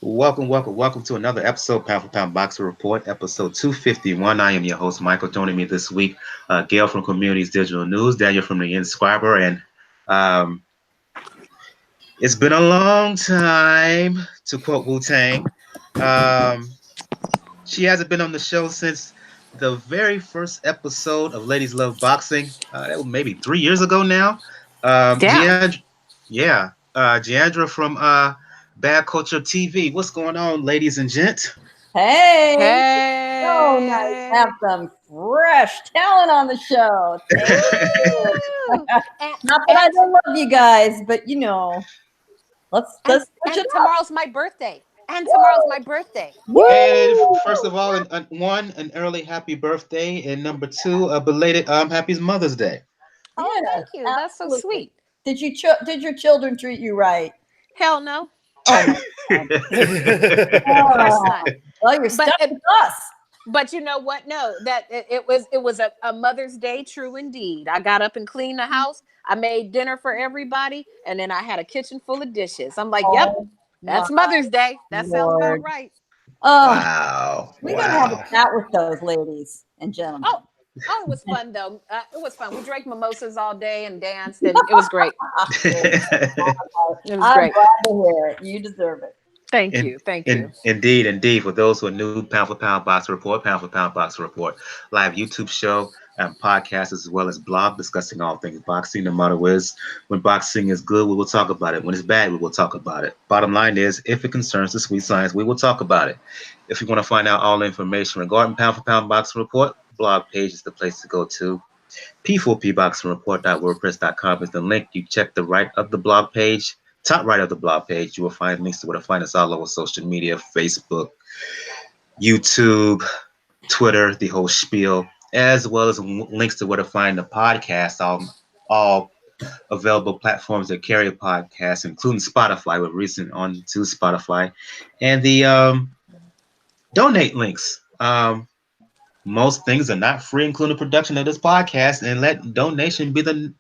Welcome to another episode, Pound for Pound Boxer Report, episode 251. I am your host, Michael. Joining me this week, Gail from Communities Digital News, Daniel from the Inscriber, and um, it's been a long time, to quote Wu-Tang. Um, she hasn't been on the show since the very first episode of Ladies Love Boxing. That was maybe 3 years ago now. Damn. Giandra from Bad Culture TV. What's going on, ladies and gents? Hey, so nice to have Hey. some fresh talent on the show. Thank you. Woo! And, Not that I and, don't love you guys, but let's switch it and up. tomorrow's my birthday. And tomorrow's my birthday. And Woo! first of all, an early happy birthday, and number two, a belated happy Mother's Day. Oh, Yes, thank you. That's so absolutely. sweet. Did your children treat you right? Hell no. Oh my God. Of course not. Well, you're But stuck with us. but you know what? No, that it was a Mother's Day, true indeed. I got up and cleaned the house. I made dinner for everybody, and then I had a kitchen full of dishes. I'm like, yep, Oh my that's Mother's Day. That sounds about Lord. right. Oh, Wow, we gotta have a wow. chat with those ladies and gentlemen. Oh, oh, it was fun though. It was fun. We drank mimosas all day and danced, and it was great. It was I'm great. glad to hear it. You deserve it. Thank In, you. Thank you. indeed. For those who are new, Pound for Pound Boxer Report, Pound for Pound Boxer Report, live YouTube show and podcast as well as blog discussing all things boxing. The motto is, when boxing is good, we will talk about it. When it's bad, we will talk about it. Bottom line is, if it concerns the sweet science, we will talk about it. If you want to find out all the information regarding Pound for Pound Boxer Report, blog page is the place to go to. P4pboxingreport.wordpress.com is the link. You check the right of the blog page, top right of the blog page. You will find links to where to find us all over social media, Facebook, YouTube, Twitter, the whole spiel, as well as links to where to find the podcast, all available platforms that carry a podcast, including Spotify. We're recent on to Spotify, and the donate links. Most things are not free, including production of this podcast, and let donation be the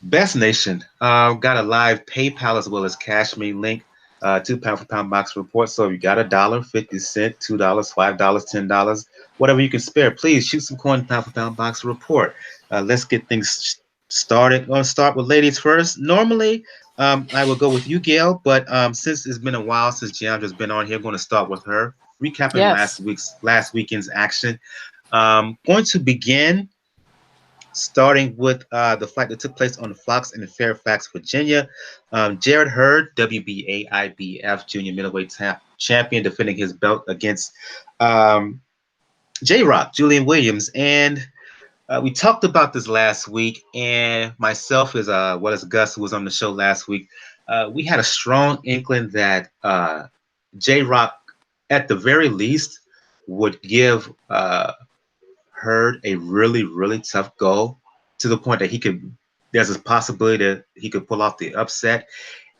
best nation. Got a live PayPal as well as Cash Me link to Pound for Pound Box Report. So if you got $1, 50 cents, $2, $5, $10, whatever you can spare, please shoot some coin Pound for Pound Box Report. Let's get things started. I'll start with ladies first. Normally, I will go with you, Gail, but since it's been a while since Giandra's been on here, I'm going to start with her. Recapping Yes. last weekend's action. Going to begin starting with the fight that took place on Fox in Fairfax, Virginia. Jarrett Hurd, WBAIBF junior middleweight champion, defending his belt against um, J Rock, Julian Williams. And we talked about this last week, and myself, as well as Gus, who was on the show last week, we had a strong inkling that J Rock, at the very least, would give Hurd a really, really tough go to the point that there's a possibility that he could pull off the upset.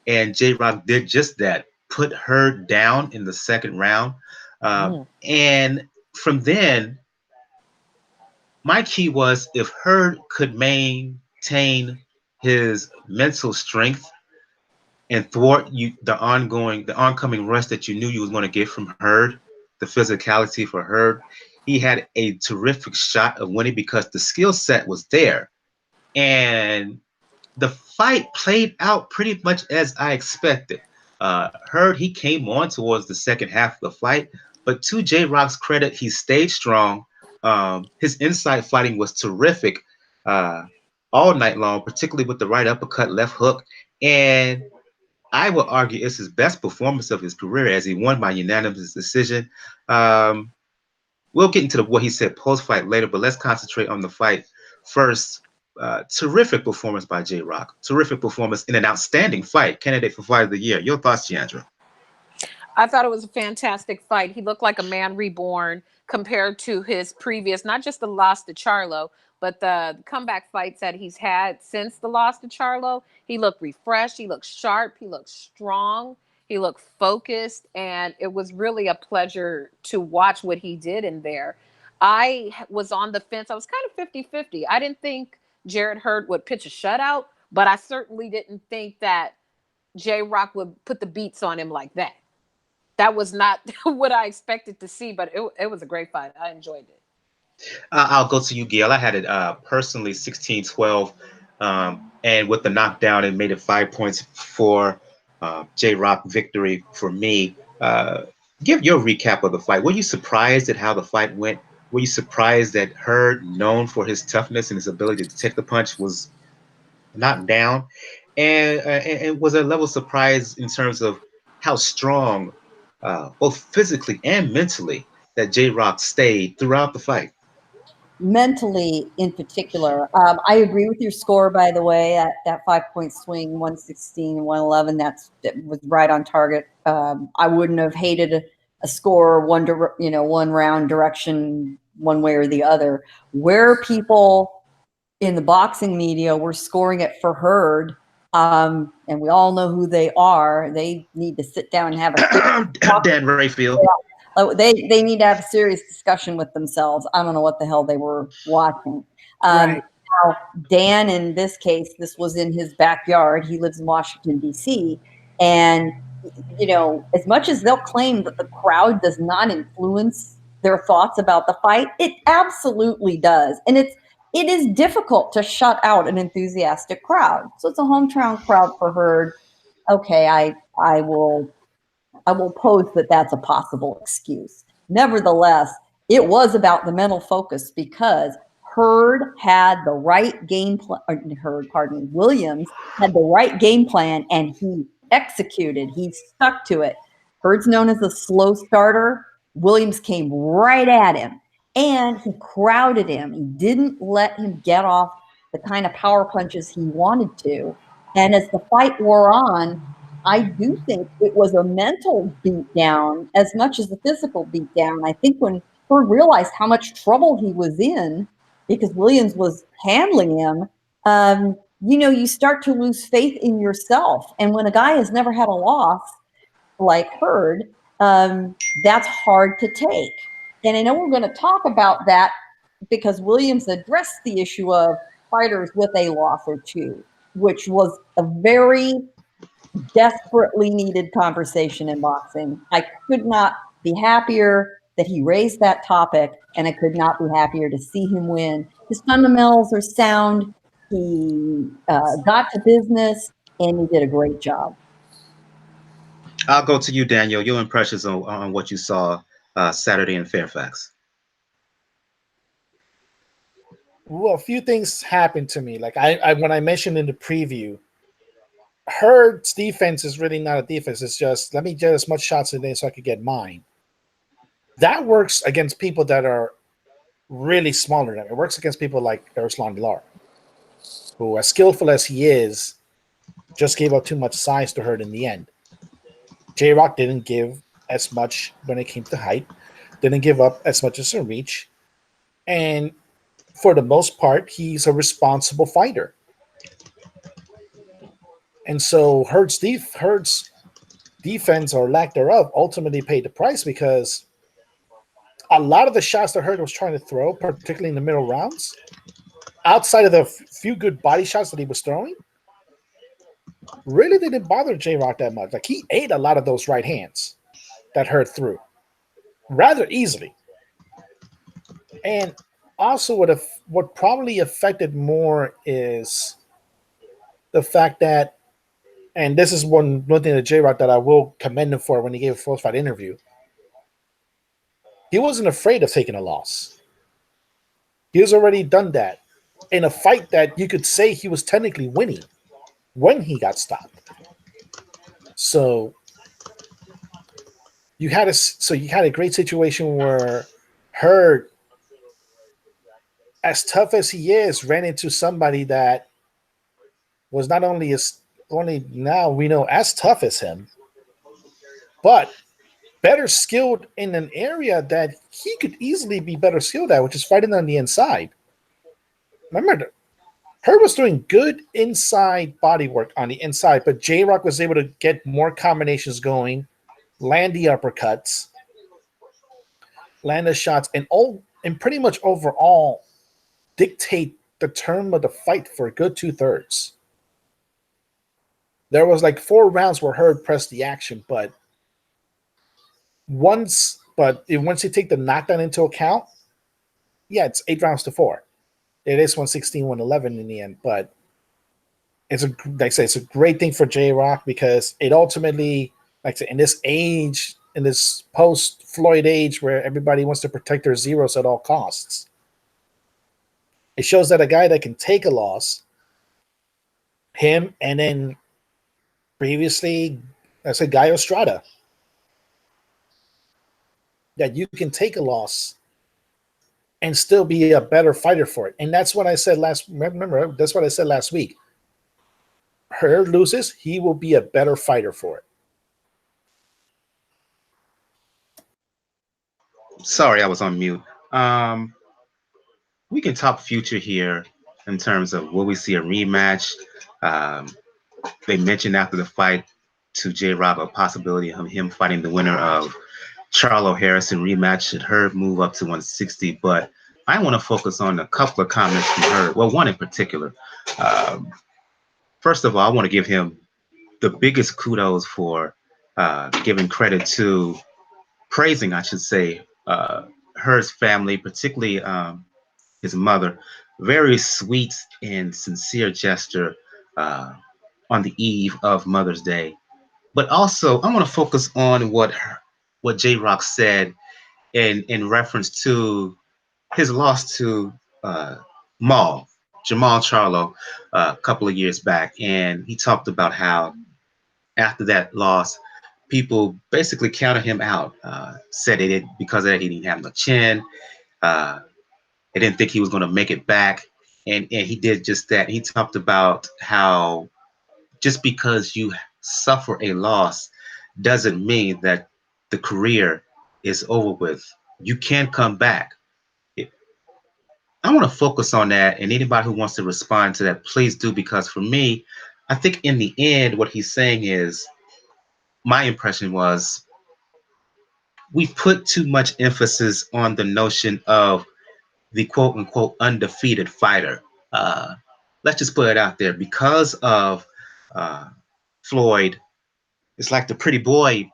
And J Rock did just that, put Hurd down in the second round. Mm. And from then, my key was if Hurd could maintain his mental strength and thwart the oncoming rush that you knew you was going to get from Hurd, the physicality for Hurd, he had a terrific shot of winning because the skill set was there. And the fight played out pretty much as I expected. Hurd, he came on towards the second half of the fight, but to J Rock's credit, he stayed strong. His inside fighting was terrific uh, all night long, particularly with the right uppercut, left hook. And I would argue it's his best performance of his career as he won by unanimous decision. Um, we'll get into what he said post fight later, but let's concentrate on the fight first. Terrific performance by J Rock. Terrific performance in an outstanding fight. Candidate for Fight of the Year. Your thoughts, Giandra? I thought it was a fantastic fight. He looked like a man reborn compared to his previous, not just the loss to Charlo, but the comeback fights that he's had since the loss to Charlo. He looked refreshed. He looked sharp. He looked strong. He looked focused. And it was really a pleasure to watch what he did in there. I was on the fence. I was kind of 50-50. I didn't think Jarrett Hurd would pitch a shutout, but I certainly didn't think that J Rock would put the beats on him like that. that was not what I expected to see, but it was a great fight. I enjoyed it. I'll go to you, Gail. I had it personally 16-12, and with the knockdown, it made it 5 points for J Rock victory for me. Give your recap of the fight. Were you surprised at how the fight went? Were you surprised that Hurd, known for his toughness and his ability to take the punch, was knocked down? And was there a level of surprise in terms of how strong, both physically and mentally, that J Rock stayed throughout the fight? Mentally in particular. I agree with your score, by the way, that 5 point swing, 116 and 111. That was right on target. I wouldn't have hated a score one round direction one way or the other. Where people in the boxing media were scoring it for Hurd, and we all know who they are. They need to sit down and have a Dan Rayfield. They need to have a serious discussion with themselves. I don't know what the hell they were watching. Right. Now, Dan, in this case, this was in his backyard. He lives in Washington, D.C. And, as much as they'll claim that the crowd does not influence their thoughts about the fight, it absolutely does. And it is difficult to shut out an enthusiastic crowd. So it's a hometown crowd for Hurd. Okay, I will pose that that's a possible excuse. Nevertheless, it was about the mental focus because Hurd had the right game plan. Williams had the right game plan and he executed. He stuck to it. Hurd's known as a slow starter. Williams came right at him and he crowded him. He didn't let him get off the kind of power punches he wanted to. And as the fight wore on, I do think it was a mental beatdown as much as a physical beatdown. I think when Hurd realized how much trouble he was in because Williams was handling him, you start to lose faith in yourself. And when a guy has never had a loss like Hurd, that's hard to take. And I know we're going to talk about that because Williams addressed the issue of fighters with a loss or two, which was a very desperately needed conversation in boxing. I could not be happier that he raised that topic, and I could not be happier to see him win. His fundamentals are sound. He got to business, and he did a great job. I'll go to you, Daniel. Your impressions on what you saw Saturday in Fairfax. Well, a few things happened to me. Like I when I mentioned in the preview, Hurd's defense is really not a defense. It's just let me get as much shots today so I could get mine. That works against people that are really smaller than him. It works against people like Ruslan Lar, who, as skillful as he is, just gave up too much size to Hurd in the end. J-Rock didn't give as much when it came to height, didn't give up as much as a reach, and for the most part, he's a responsible fighter. And so Hurd's defense or lack thereof ultimately paid the price because a lot of the shots that Hurd was trying to throw, particularly in the middle rounds, outside of the few good body shots that he was throwing, really didn't bother J-Rock that much. Like, he ate a lot of those right hands that Hurd threw rather easily. And also what probably affected more is the fact that, and this is one thing that J-Rock that I will commend him for when he gave a post-fight interview, he wasn't afraid of taking a loss. He has already done that in a fight that you could say he was technically winning when he got stopped. So you had a great situation where Hurd, as tough as he is, ran into somebody that was not only now we know as tough as him, but better skilled in an area that he could easily be better skilled at, which is fighting on the inside. Remember, Hurd was doing good inside body work on the inside, but J-Rock was able to get more combinations going, land the uppercuts, land the shots, and pretty much overall dictate the term of the fight for a good 2/3. There was like 4 rounds where Hurd pressed the action, but once you take the knockdown into account, yeah, it's 8 rounds to 4. It is 116, 111 in the end, but like I say, it's a great thing for J-Rock because it ultimately, like I say, in this age, in this post-Floyd age where everybody wants to protect their zeros at all costs, it shows that a guy that can take a loss, him, and then previously, I said Guy Estrada, that you can take a loss and still be a better fighter for it. And that's what I said remember, that's what I said last week. Hurd loses, he will be a better fighter for it. Sorry, I was on mute. We can talk future here in terms of will we see a rematch? Um, they mentioned after the fight to J Rob a possibility of him fighting the winner of Charlo Harrison rematch. Should Hurd move up to 160? But I want to focus on a couple of comments from Hurd. Well, one in particular. First of all, I want to give him the biggest kudos for giving credit to praising, I should say, Hurd's family, particularly his mother. Very sweet and sincere gesture on the eve of Mother's Day. But also, I want to focus on what J Rock said in reference to his loss to Jamal Charlo, a couple of years back. And he talked about how after that loss, people basically counted him out, said they didn't, because of that, he didn't have no chin. They didn't think he was going to make it back. And he did just that. He talked about how just because you suffer a loss doesn't mean that the career is over with. You can come back. I want to focus on that, and anybody who wants to respond to that, please do, because for me, I think in the end, what he's saying is, my impression was, we put too much emphasis on the notion of the quote unquote undefeated fighter. Let's just put it out there. Because of Floyd, it's like the pretty boy,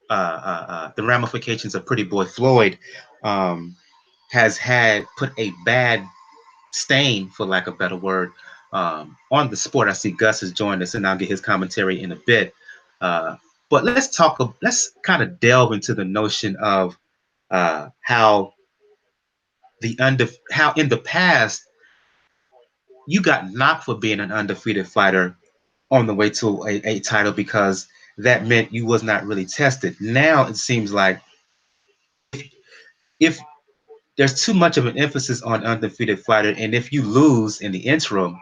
the ramifications of pretty boy Floyd has put a bad stain, for lack of a better word, on the sport. I see Gus has joined us, and I'll get his commentary in a bit. But let's kind of delve into the notion of how in the past you got knocked for being an undefeated fighter on the way to a title because that meant you was not really tested. Now it seems like if there's too much of an emphasis on undefeated fighter, and if you lose in the interim,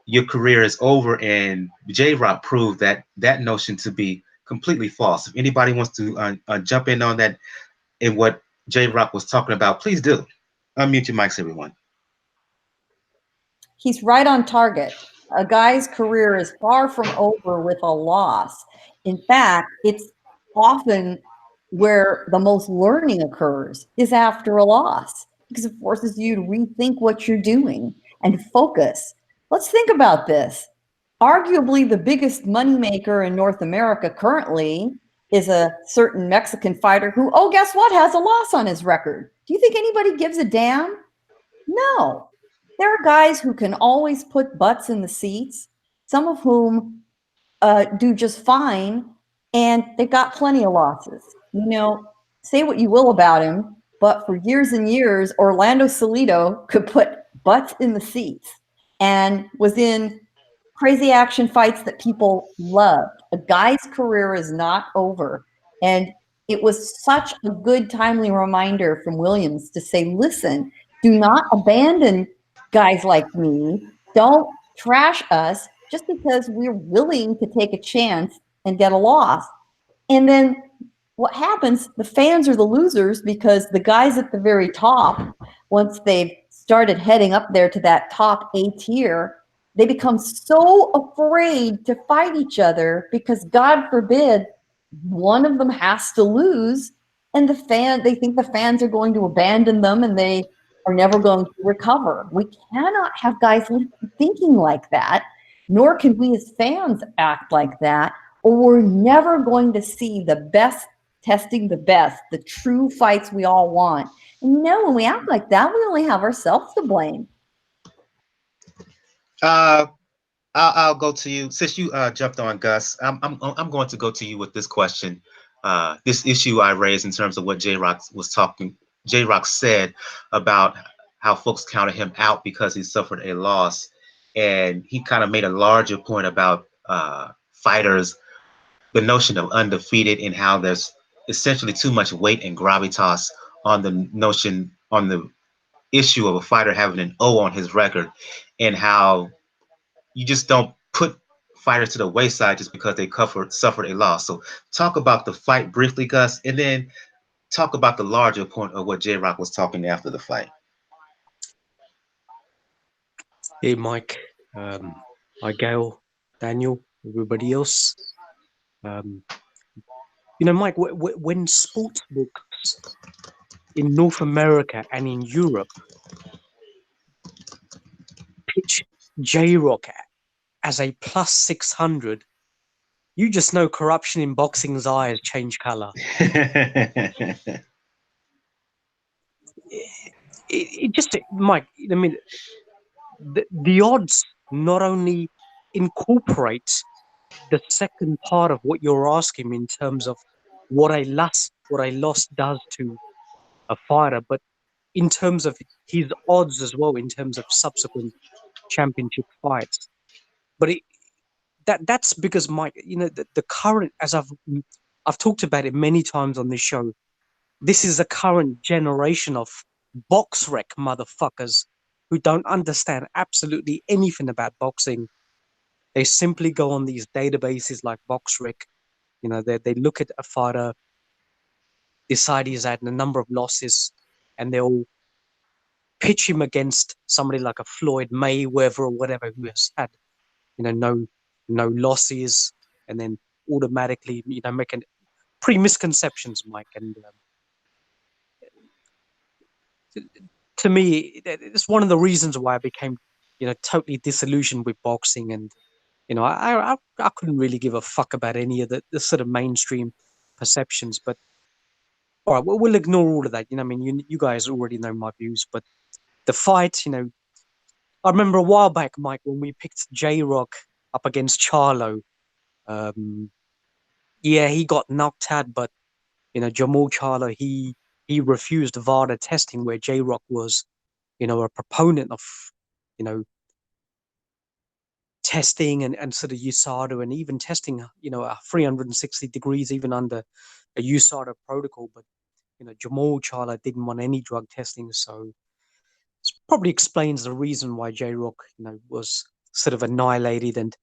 your career is over. And J-Rock proved that notion to be completely false. If anybody wants to jump in on that and what J-Rock was talking about, please do. Unmute your mics, everyone. He's right on target. A guy's career is far from over with a loss. In fact, it's often where the most learning occurs is after a loss, because it forces you to rethink what you're doing and focus. Let's think about this. Arguably the biggest moneymaker in North America currently is a certain Mexican fighter who, oh, guess what, has a loss on his record. Do you think anybody gives a damn? No. There are guys who can always put butts in the seats, some of whom do just fine, and they've got plenty of losses. You know, say what you will about him, but for years and years, Orlando Salido could put butts in the seats and was in crazy action fights that people loved. A guy's career is not over. And it was such a good, timely reminder from Williams to say, listen, do not abandon guys like me. Don't trash us just because we're willing to take a chance and get a loss. And then what happens, the fans are the losers because the guys at the very top, once they've started heading up there to that top A tier, they become so afraid to fight each other because, God forbid, one of them has to lose, and they think the fans are going to abandon them and they are never going to recover. We cannot have guys thinking like that, nor can we as fans act like that, or we're never going to see the best testing the best, the true fights we all want. And when we act like that, we only have ourselves to blame. I'll go to you since you jumped on Gus. I'm going to go to you with this question. This issue I raised in terms of what J Rock was talking. J Rock said about how folks counted him out because he suffered a loss, and he kind of made a larger point about fighters, the notion of undefeated, and how there's essentially too much weight and gravitas on the issue of a fighter having an O on his record, and how you just don't put fighters to the wayside just because they suffered a loss. So talk about the fight briefly, Gus, and then talk about the larger point of what J Rock was talking after the fight. Hey, Mike, Miguel, Daniel, everybody else. Mike, when sports books in North America and in Europe pitch J-Rock as a plus 600, you just know corruption in boxing's eyes change color. Mike, I mean, the odds not only incorporate the second part of what you're asking me in terms of what a loss does to a fighter, but in terms of his odds as well, in terms of subsequent championship fights. But that's because, Mike, the current, as I've talked about it many times on this show, this is a current generation of box rec motherfuckers who don't understand absolutely anything about boxing. They simply go on these databases like BoxRec. They look at a fighter, decide he's had a number of losses, and they'll pitch him against somebody like a Floyd Mayweather or whatever who has had, no losses, and then automatically, making pre-misconceptions, Mike. And to me, it's one of the reasons why I became, totally disillusioned with boxing. And, I couldn't really give a fuck about any of the sort of mainstream perceptions. But all right, we'll ignore all of that. I mean, you guys already know my views. But the fight, I remember a while back, Mike, when we picked J-Rock up against Charlo. Yeah, he got knocked out, but Jamal Charlo, he refused VADA testing, where J-Rock was, a proponent of, testing and sort of USADA, and even testing, 360 degrees, even under a USADA protocol. But, Jamal Charlo didn't want any drug testing. So this probably explains the reason why J-Rock, was sort of annihilated. And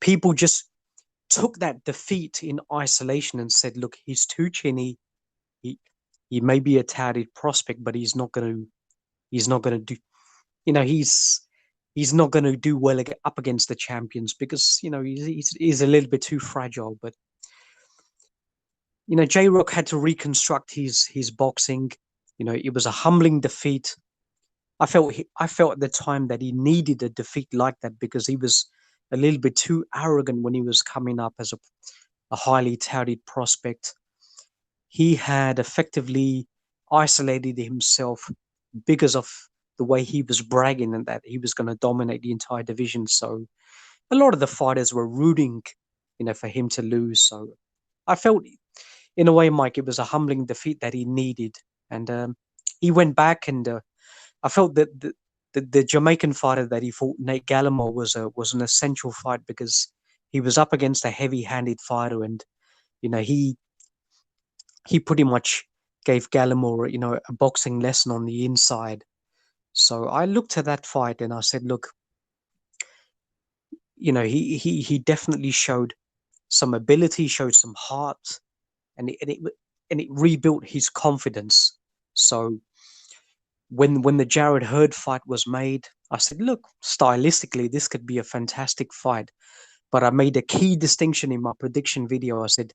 people just took that defeat in isolation and said, look, he's too chinny. He may be a touted prospect, but he's not going to do, he's not going to do well up against the champions because, he's a little bit too fragile. But, J-Rock had to reconstruct his boxing. It was a humbling defeat. I felt at the time that he needed a defeat like that because he was a little bit too arrogant when he was coming up as a highly touted prospect. He had effectively isolated himself because of the way he was bragging and that he was going to dominate the entire division. So a lot of the fighters were rooting, for him to lose. So I felt, in a way, Mike, it was a humbling defeat that he needed. And he went back, and I felt that the Jamaican fighter that he fought, Nate Gallimore, was an essential fight because he was up against a heavy-handed fighter, and he pretty much gave Gallimore, a boxing lesson on the inside. So I looked at that fight and I said, look, he definitely showed some ability, showed some heart, and it rebuilt his confidence. So when the Jarrett Hurd fight was made, I said, look, stylistically, this could be a fantastic fight. But I made a key distinction in my prediction video. I said,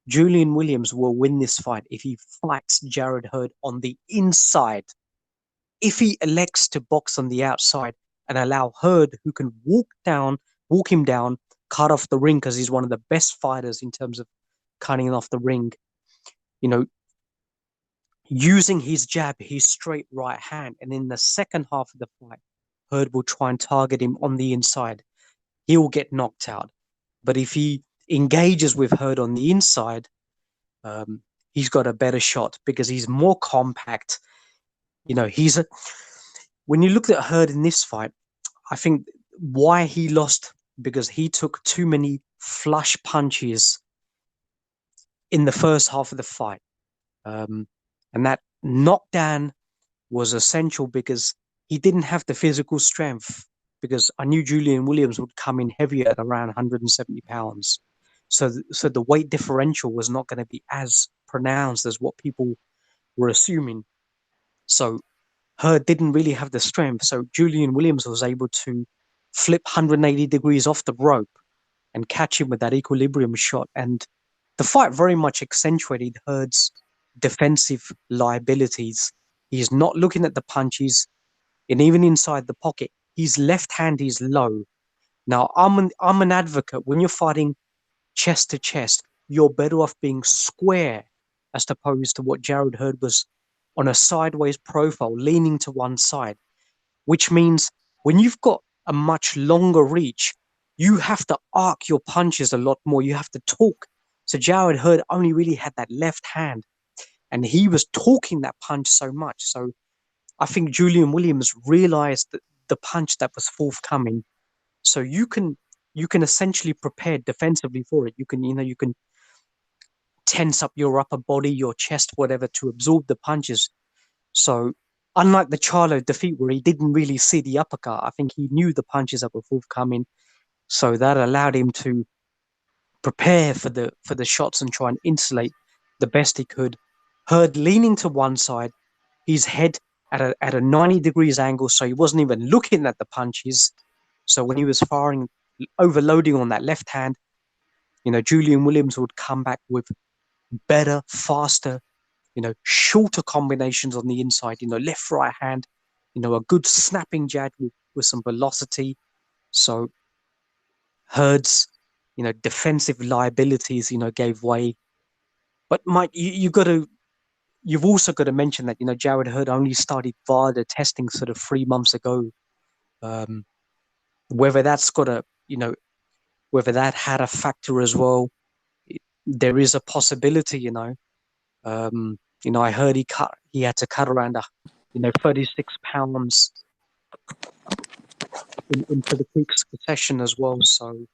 Julian Williams will win this fight if he fights Jarrett Hurd on the inside. If he elects to box on the outside and allow Hurd, who can walk him down, cut off the ring, because he's one of the best fighters in terms of cutting off the ring, you know, using his jab, his straight right hand, and in the second half of the fight, Hurd will try and target him on the inside. He will get knocked out. But if he engages with Hurd on the inside, he's got a better shot because he's more compact. You know, when you look at Hurd in this fight, I think why he lost because he took too many flush punches in the first half of the fight. And that knockdown was essential because he didn't have the physical strength because I knew Julian Williams would come in heavier at around 170 pounds. So the weight differential was not going to be as pronounced as what people were assuming. So Hurd didn't really have the strength. So Julian Williams was able to flip 180 degrees off the rope and catch him with that equilibrium shot. And the fight very much accentuated Hurd's defensive liabilities. He's not looking at the punches, and even inside the pocket, his left hand is low. Now, I'm an advocate. When you're fighting chest to chest, you're better off being square as opposed to what Jarrett Hurd was on a sideways profile, leaning to one side, which means when you've got a much longer reach, you have to arc your punches a lot more. You have to talk. So Jarrett Hurd only really had that left hand, and he was talking that punch so much. So I think Julian Williams realized that the punch that was forthcoming. So you can essentially prepare defensively for it. You can tense up your upper body, your chest, whatever, to absorb the punches. So unlike the Charlo defeat where he didn't really see the uppercut, I think he knew the punches that were forthcoming. So that allowed him to prepare for the shots and try and insulate the best he could. Hurd leaning to one side, his head at a 90 degrees angle, so he wasn't even looking at the punches. So when he was firing, overloading on that left hand, Julian Williams would come back with better, faster, shorter combinations on the inside, left, right hand, a good snapping jab with some velocity. So Hurd's, defensive liabilities, gave way. But Mike, you've also got to mention that, Jarrett Hurd only started VADA testing sort of 3 months ago. Whether that's whether that had a factor as well, there is a possibility, I heard he had to cut around 36 pounds into the quick session as well. So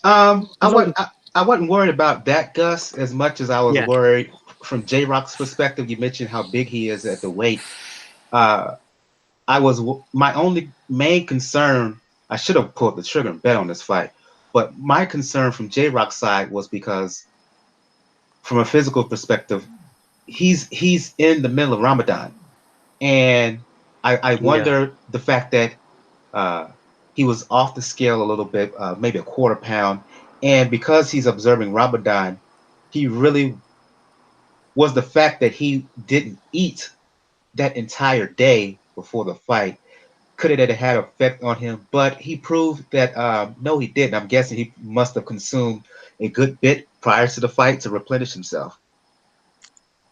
I wasn't worried about that, Gus, as much as I was worried from J Rock's perspective. You mentioned how big he is at the weight. My only main concern. I should have pulled the trigger and bet on this fight, but my concern from J Rock's side was because, from a physical perspective, he's in the middle of Ramadan, and I wonder the fact that he was off the scale a little bit, maybe a quarter pound, and because he's observing Ramadan, he really was the fact that he didn't eat that entire day before the fight could have had an effect on him, but he proved that no, he didn't. I'm guessing he must have consumed a good bit prior to the fight to replenish himself.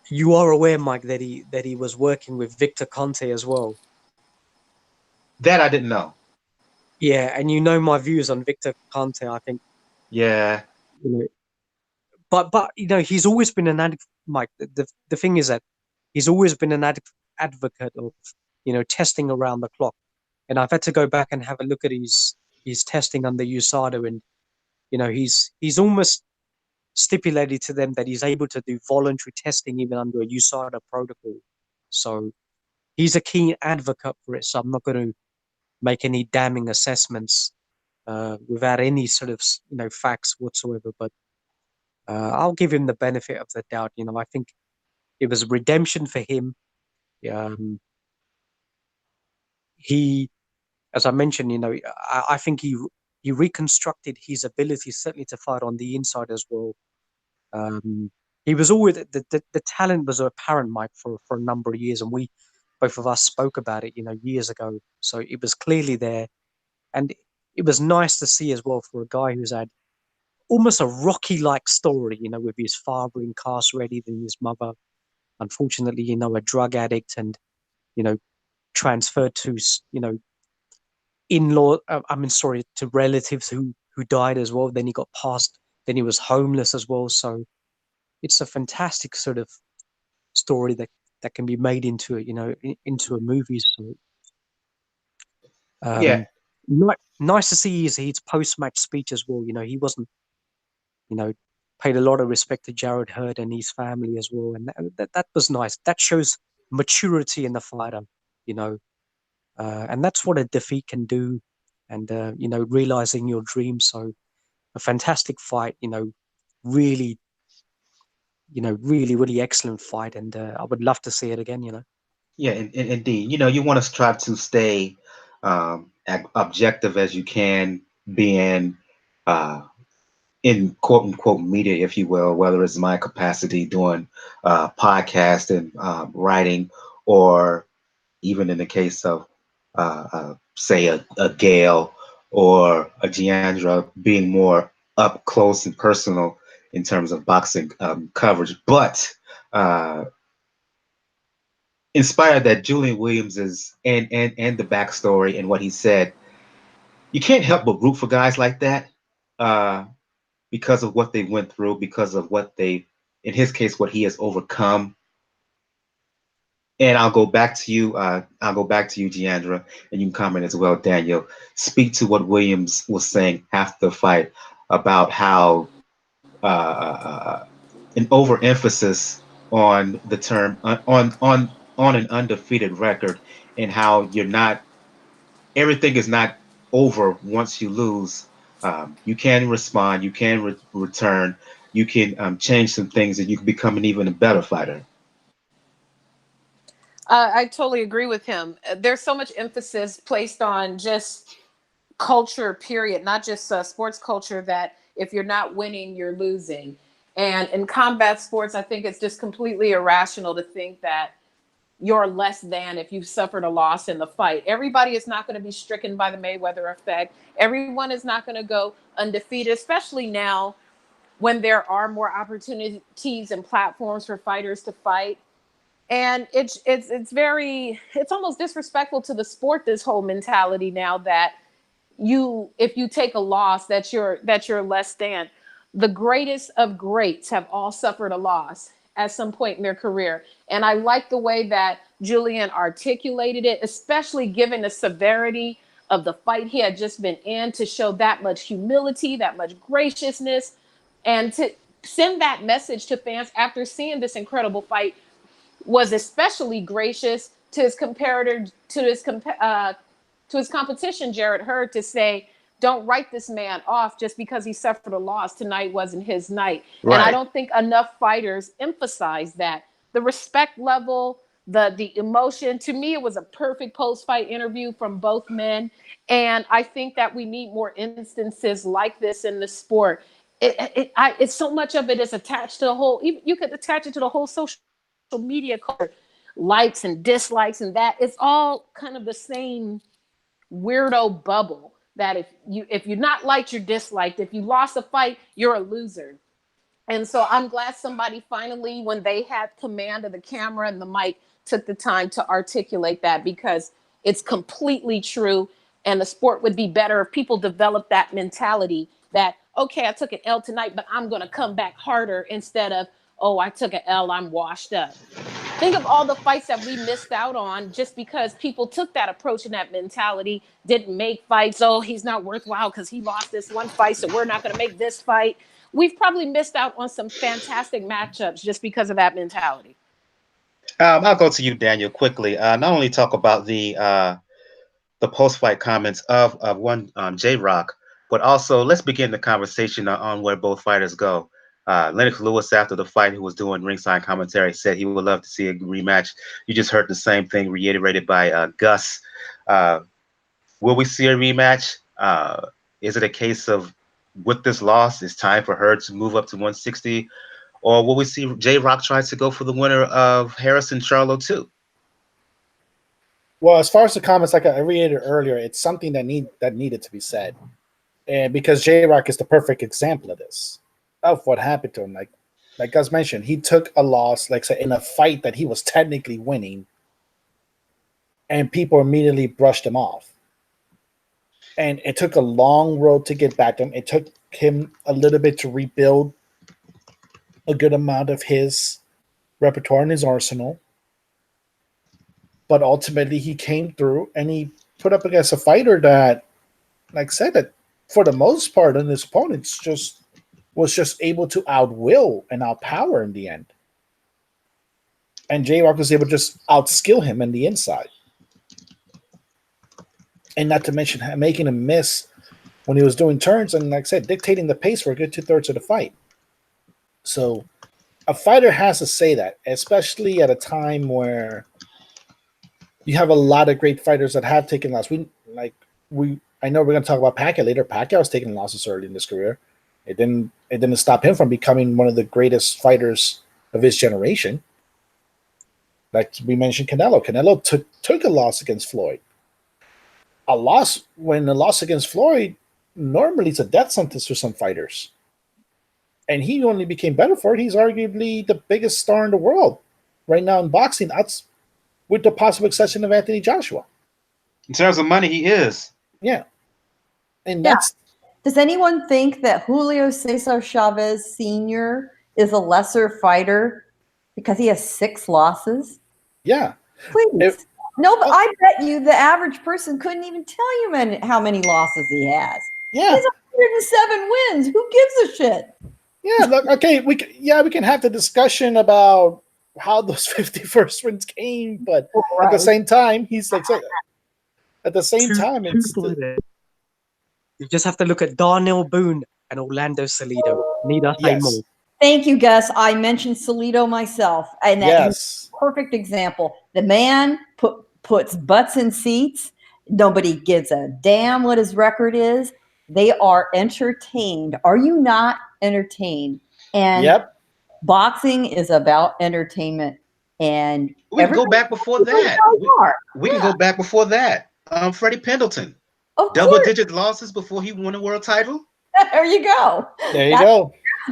You are aware, Mike, that he was working with Victor Conte as well. That I didn't know. Yeah, and my views on Victor Conte, I think. Yeah. But he's always been an advocate, Mike. The thing is that he's always been an advocate of testing around the clock. And I've had to go back and have a look at his testing under USADA, and he's almost stipulated to them that he's able to do voluntary testing even under a USADA protocol. So he's a keen advocate for it. So I'm not going to make any damning assessments without any sort of facts whatsoever. But I'll give him the benefit of the doubt. I think it was redemption for him. He, as I mentioned, I think he reconstructed his ability certainly to fight on the inside as well. He was always the talent was apparent, Mike, for a number of years, and both of us spoke about it, years ago. So it was clearly there, and it was nice to see as well for a guy who's had almost a Rocky-like story, with his father incarcerated and his mother, unfortunately, a drug addict, and transferred to in-law. Sorry, to relatives who died as well. Then he got passed. Then he was homeless as well. So it's a fantastic sort of story that can be made into into a movie. So Yeah, nice to see his post-match speech as well. He wasn't paid a lot of respect to Jarrett Hurd and his family as well, and that was nice. That shows maturity in the fighter, and that's what a defeat can do, and realizing your dreams. So a fantastic fight, really, really, really excellent fight, and I would love to see it again. yeah, indeed. You want to try to stay objective as you can, being in quote unquote media, if you will, whether it's my capacity doing podcast and writing, or even in the case of say a Gale or a Giandra, being more up close and personal in terms of boxing coverage. But inspired that Julian Williams is and the backstory and what he said, you can't help but root for guys like that. Because of what they went through, because of what in his case, what he has overcome. And I'll go back to you. I'll go back to you, Giandra, and you can comment as well, Daniel. Speak to what Williams was saying after the fight about how an overemphasis on the term on an undefeated record, and how you're not everything is not over once you lose. You can respond, you can return, you can change some things, and you can become an even better fighter. I totally agree with him. There's so much emphasis placed on just culture, period, not just sports culture, that if you're not winning, you're losing. And in combat sports, I think it's just completely irrational to think that you're less than if you've suffered a loss in the fight. Everybody is not going to be stricken by the Mayweather effect. Everyone is not going to go undefeated, especially now when there are more opportunities and platforms for fighters to fight. And it's almost disrespectful to the sport, this whole mentality now that if you take a loss, that you're less than. The greatest of greats have all suffered a loss at some point in their career, and I like the way that Julian articulated it, especially given the severity of the fight he had just been in, to show that much humility, that much graciousness, and to send that message to fans after seeing this incredible fight. Was especially gracious to his comparator, to his competition, Jarrett Hurd, to say, don't write this man off just because he suffered a loss. Tonight wasn't his night. And I Right. don't think enough fighters emphasize that. The respect level, the emotion. To me, it was a perfect post-fight interview from both men. And I think that we need more instances like this in the sport. It's so much of it is attached to the whole, you could attach it to the whole social media culture, likes and dislikes, and that it's all kind of the same weirdo bubble, that if you're not liked, you're disliked. If you lost a fight, you're a loser. And so I'm glad somebody finally, when they had command of the camera and the mic, took the time to articulate that, because it's completely true. And the sport would be better if people developed that mentality that, okay, I took an L tonight, but I'm going to come back harder, instead of, oh, I took an L, I'm washed up. Think of all the fights that we missed out on just because people took that approach and that mentality, didn't make fights. Oh, he's not worthwhile because he lost this one fight, so we're not going to make this fight. We've probably missed out on some fantastic matchups just because of that mentality. I'll go to you, Daniel, quickly. Not only talk about the post fight comments of one J Rock, but also let's begin the conversation on where both fighters go. Lennox Lewis, after the fight, who was doing ringside commentary, said he would love to see a rematch. You just heard the same thing reiterated by Gus. Will we see a rematch? Is it a case of, with this loss, it's time for her to move up to 160? Or will we see J Rock try to go for the winner of Harrison Charlo too? Well, as far as the comments, like I reiterated earlier, it's something that needed to be said. And because J-Rock is the perfect example of this, of what happened to him. Like Gus mentioned, he took a loss, like say, in a fight that he was technically winning, and people immediately brushed him off. And it took a long road to get back to him. It took him a little bit to rebuild a good amount of his repertoire in his arsenal. But ultimately, he came through and he put up against a fighter that, like I said, that for the most part, and his opponents was just able to outwill and outpower in the end. And J-Rock was able to just outskill him in the inside. And not to mention making him miss when he was doing turns and, like I said, dictating the pace for a good 2/3 of the fight. So a fighter has to say that, especially at a time where you have a lot of great fighters that have taken losses. I know we're going to talk about Pacquiao later. Pacquiao's taken losses early in his career. It didn't stop him from becoming one of the greatest fighters of his generation. Like we mentioned, Canelo. Canelo took a loss against Floyd. When a loss against Floyd, normally it's a death sentence for some fighters. And he only became better for it. He's arguably the biggest star in the world right now in boxing. That's with the possible exception of Anthony Joshua. In terms of money, he is. Yeah. And that's... Does anyone think that Julio Cesar Chavez Sr. is a lesser fighter because he has 6 losses? Yeah. Please. No, but I bet you the average person couldn't even tell you how many losses he has. Yeah. He's 107 wins. Who gives a shit? Yeah, look, okay, we can have the discussion about how those 51st wins came, but at the same time, he's like, at the same time, it's you just have to look at Darnell Boone and Orlando Salido. Need I say more? Thank you, Gus. I mentioned Salido myself, and that's a perfect example. The man puts butts in seats. Nobody gives a damn what his record is. They are entertained. Are you not entertained? And boxing is about entertainment. And we can go back before that. We can go back before that. Freddie Pendleton. Double-digit losses before he won a world title. There you go. There you go.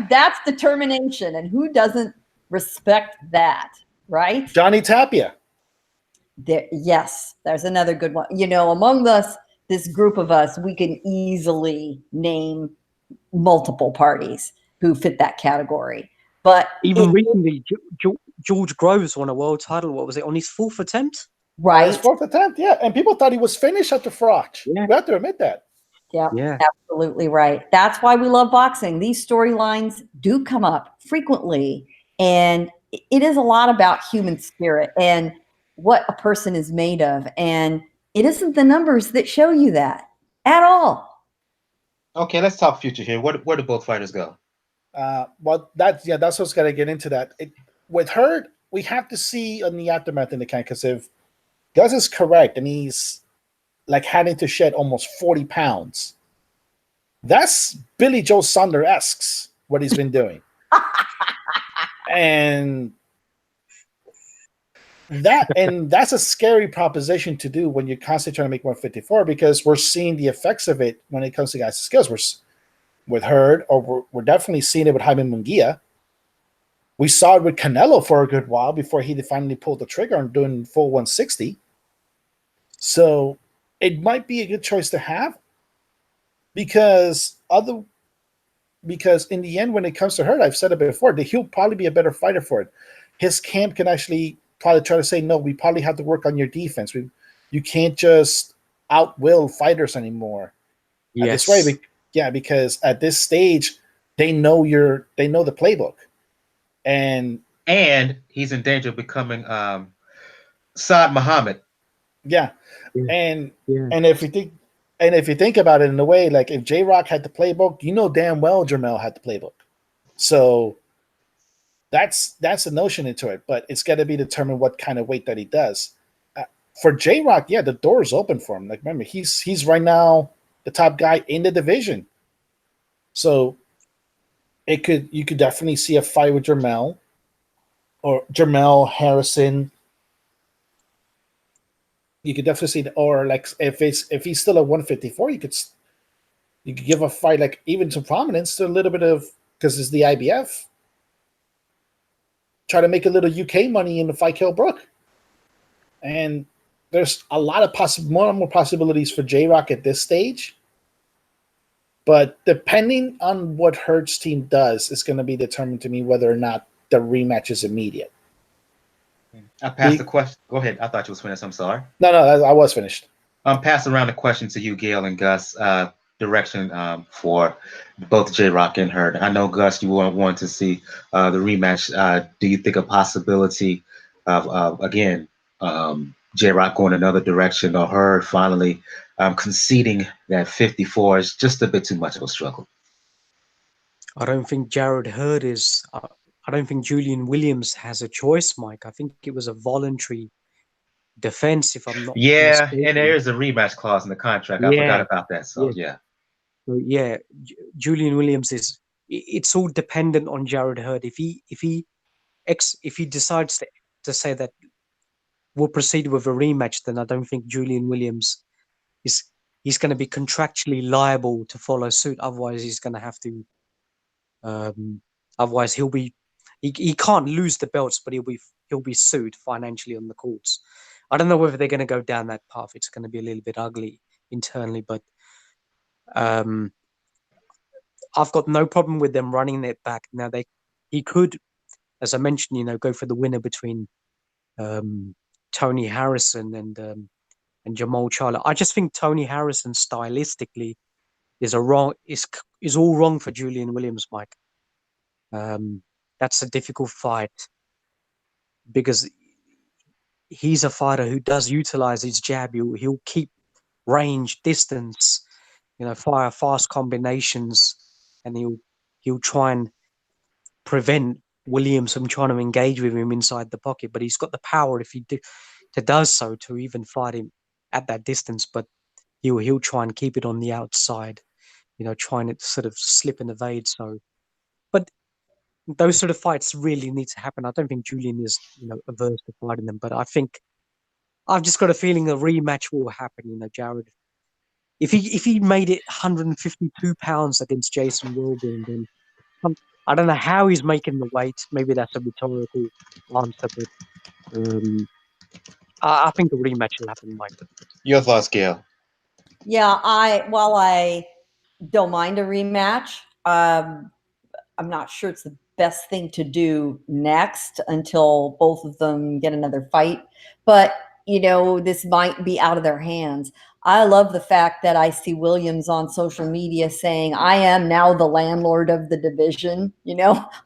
That's determination. And who doesn't respect that, right? Johnny Tapia. Yes, there's another good one. You know, among us, this group of us, we can easily name multiple parties who fit that category. But even recently, George Groves won a world title. What was it, on his 4th attempt? Right. His 4th attempt, yeah. And people thought he was finished after Froch. Yeah. We have to admit that. Yeah, absolutely right. That's why we love boxing. These storylines do come up frequently. And it is a lot about human spirit and what a person is made of. And it isn't the numbers that show you that at all. Okay, let's talk future here. Where do both fighters go? Well, that's what's got to get into that. With Hurd, we have to see on the aftermath in the can, because if Gus is correct and he's like having to shed almost 40 pounds, that's Billy Joe Saunders-esque, what he's been doing. And that's a scary proposition to do when you're constantly trying to make 154, because we're seeing the effects of it when it comes to guys' skills. We're with Hurd, or we're definitely seeing it with Jaime Munguia. We saw it with Canelo for a good while before he finally pulled the trigger on doing full 160. So it might be a good choice to have, because in the end, when it comes to Hurd, I've said it before, that he'll probably be a better fighter for it. His camp can actually probably try to say, no, we probably have to work on your defense. You can't just outwill fighters anymore. Yes. This way, because at this stage, they know the playbook. And he's in danger of becoming Saad Muhammad. Yeah. And if you think about it in a way, like if J-Rock had the playbook, you know damn well Jermell had the playbook. So that's the notion into it, but it's got to be determined what kind of weight that he does. For J-Rock, the door is open for him. Like, remember, he's right now the top guy in the division. So you could definitely see a fight with Jermell, or Jermell Harrison. You could definitely see, or like if he's still at 154, You could give a fight like even some prominence to a little bit of, because it's the IBF. Try to make a little UK money in the fight Kell Brook. And there's a lot of more and more possibilities for J-Rock at this stage. But depending on what Hurd's team does, it's going to be determined to me whether or not the rematch is immediate. I passed the question. Go ahead. I thought you was finished. I'm sorry. No, I was finished. I'm passing around the question to you, Gail and Gus. Direction for both J-Rock and Hurd. I know, Gus, you want to see the rematch. Do you think a possibility of again, J-Rock going another direction, or Hurd finally conceding that 54 is just a bit too much of a struggle? I don't think Jarrett Hurd is. I don't think Julian Williams has a choice, Mike. I think it was a voluntary defense, if I'm not mistaken. And there is a rematch clause in the contract. I forgot about that. So yeah. So, yeah, Julian Williams is. It's all dependent on Jarrett Hurd. If he decides to say that we'll proceed with a rematch, then I don't think Julian Williams he's going to be contractually liable to follow suit. Otherwise, he's going to have to. Otherwise, he can't lose the belts, but he'll be sued financially on the courts. I don't know whether they're going to go down that path. It's going to be a little bit ugly internally, but I've got no problem with them running it back. Now he could, as I mentioned, go for the winner between Tony Harrison and Jamal Charlo. I just think Tony Harrison stylistically is all wrong for Julian Williams, Mike. That's a difficult fight because he's a fighter who does utilize his jab. He'll keep range, distance, fire fast combinations, and he'll try and prevent Williams from trying to engage with him inside the pocket. But he's got the power if he does so to even fight him at that distance. But he'll try and keep it on the outside, trying to sort of slip and evade. So, but those sort of fights really need to happen. I don't think Julian is, averse to fighting them, but I think I've just got a feeling a rematch will happen. Jarrett, if he made it 152 pounds against Jason Wilburn, then I don't know how he's making the weight. Maybe that's a rhetorical answer, but I think a rematch will happen, Mike. Your thoughts, Gail? Yeah, while I don't mind a rematch, I'm not sure it's the best thing to do next until both of them get another fight. But, this might be out of their hands. I love the fact that I see Williams on social media saying, I am now the landlord of the division.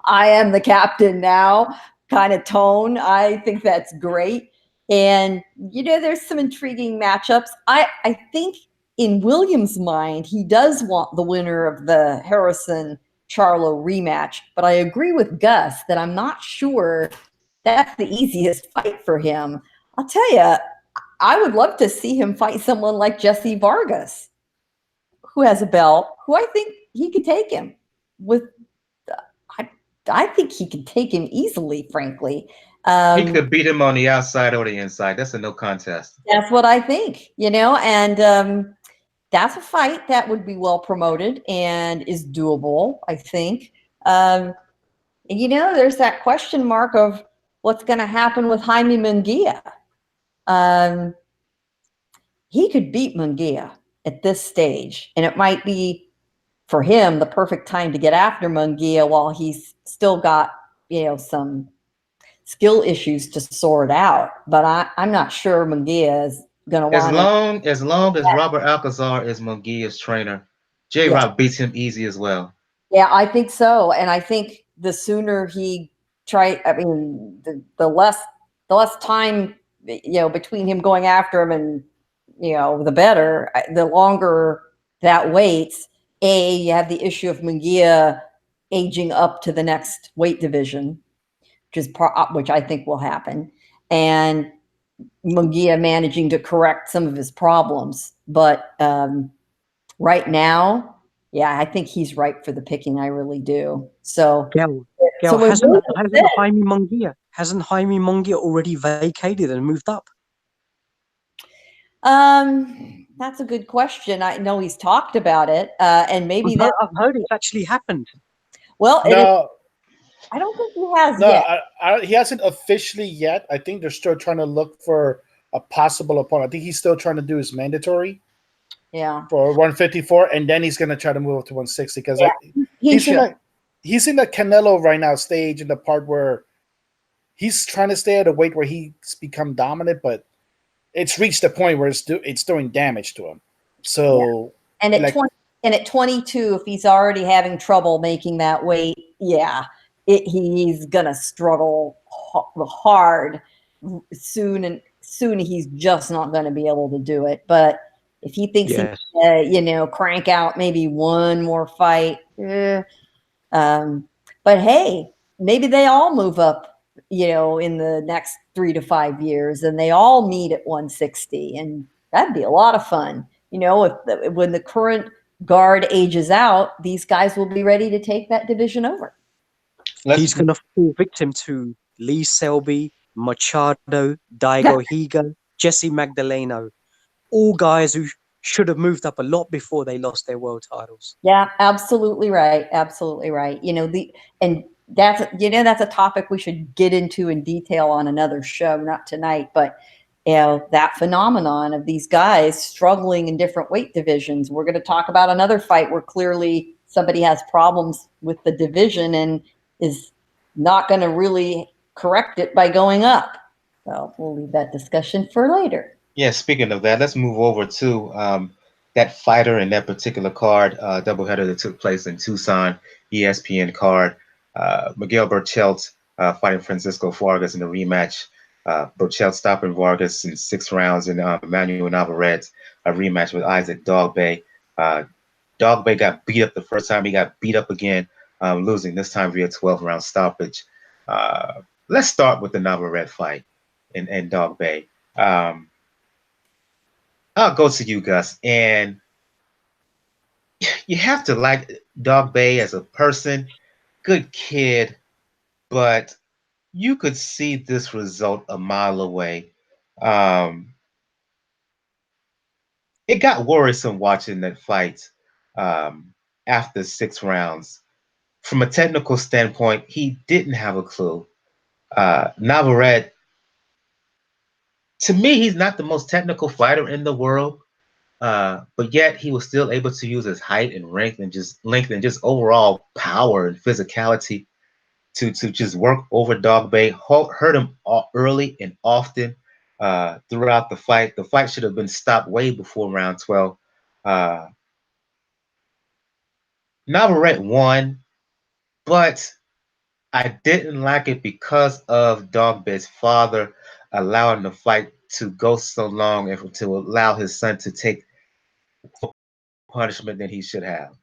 I am the captain now kind of tone. I think that's great. And, there's some intriguing matchups. I think in Williams' mind, he does want the winner of the Harrison-Charlo rematch. But I agree with Gus that I'm not sure that's the easiest fight for him. I'll tell you, I would love to see him fight someone like Jesse Vargas, who has a belt, who I think he could take him with. I think he could take him easily, frankly. He could beat him on the outside or the inside. That's a no contest. That's what I think, and that's a fight that would be well promoted and is doable, I think. There's that question mark of what's going to happen with Jaime Munguia. He could beat Munguia at this stage, and it might be for him the perfect time to get after Munguia while he's still got some skill issues to sort out. But I'm not sure Munguia is going to want as long as Robert Alcazar is Munguia's trainer, J-Rock beats him easy as well. Yeah, I think so, and I think the sooner he the less time between him going after him and the better. The longer that waits, you have the issue of Munguia aging up to the next weight division, which I think will happen, and Munguia managing to correct some of his problems. But right now, I think he's ripe for the picking. I really do. So, Gail, hasn't Jaime Munguia already vacated and moved up? That's a good question. I know he's talked about it, and maybe that. I've heard it's actually happened. Well, No, I don't think he has no, yet. he hasn't officially yet. I think they're still trying to look for a possible opponent. I think he's still trying to do his mandatory Yeah, for 154, and then he's going to try to move up to 160 because he he's in should. he's in the Canelo right now stage in the part where he's trying to stay at a weight where he's become dominant, but it's reached a point where it's doing damage to him. So, And at like, 20 and at 22, if he's already having trouble making that weight, he's gonna struggle hard soon, and soon he's just not going to be able to do it. But if he thinks Yes. he can, crank out maybe one more fight, but hey, maybe they all move up, in the next 3 to 5 years, and they all meet at 160, and that'd be a lot of fun. When the current guard ages out, these guys will be ready to take that division over. He's going to fall victim to Lee Selby, Machado, Daigo Higa, Jesse Magdaleno, all guys who should have moved up a lot before they lost their world titles. Yeah, absolutely right. Absolutely right. And that's a topic we should get into in detail on another show, not tonight, but that phenomenon of these guys struggling in different weight divisions. We're going to talk about another fight where clearly somebody has problems with the division and is not going to really correct it by going up. So we'll leave that discussion for later. Yeah, speaking of that, let's move over to that fighter in that particular card, doubleheader that took place in Tucson, ESPN card. Miguel Berchelt fighting Francisco Vargas in the rematch. Berchelt stopping Vargas in 6 rounds, and Emmanuel Navarrete, a rematch with Isaac Dogboe. Dogboe got beat up the first time. He got beat up again, losing this time via 12-round stoppage. Let's start with the Navarrete fight and Dogboe. I'll go to you, Gus. And you have to like Dogboe as a person, good kid, but you could see this result a mile away. It got worrisome watching that fight after 6 rounds. From a technical standpoint, he didn't have a clue. Navarrete, to me, he's not the most technical fighter in the world. But yet he was still able to use his height and length and just overall power and physicality to just work over Dogboe. Hurt him early and often throughout the fight. The fight should have been stopped way before round 12. Navarrete won, but I didn't like it because of Dogboe's father allowing the fight to go so long and to allow his son to take punishment than he should have.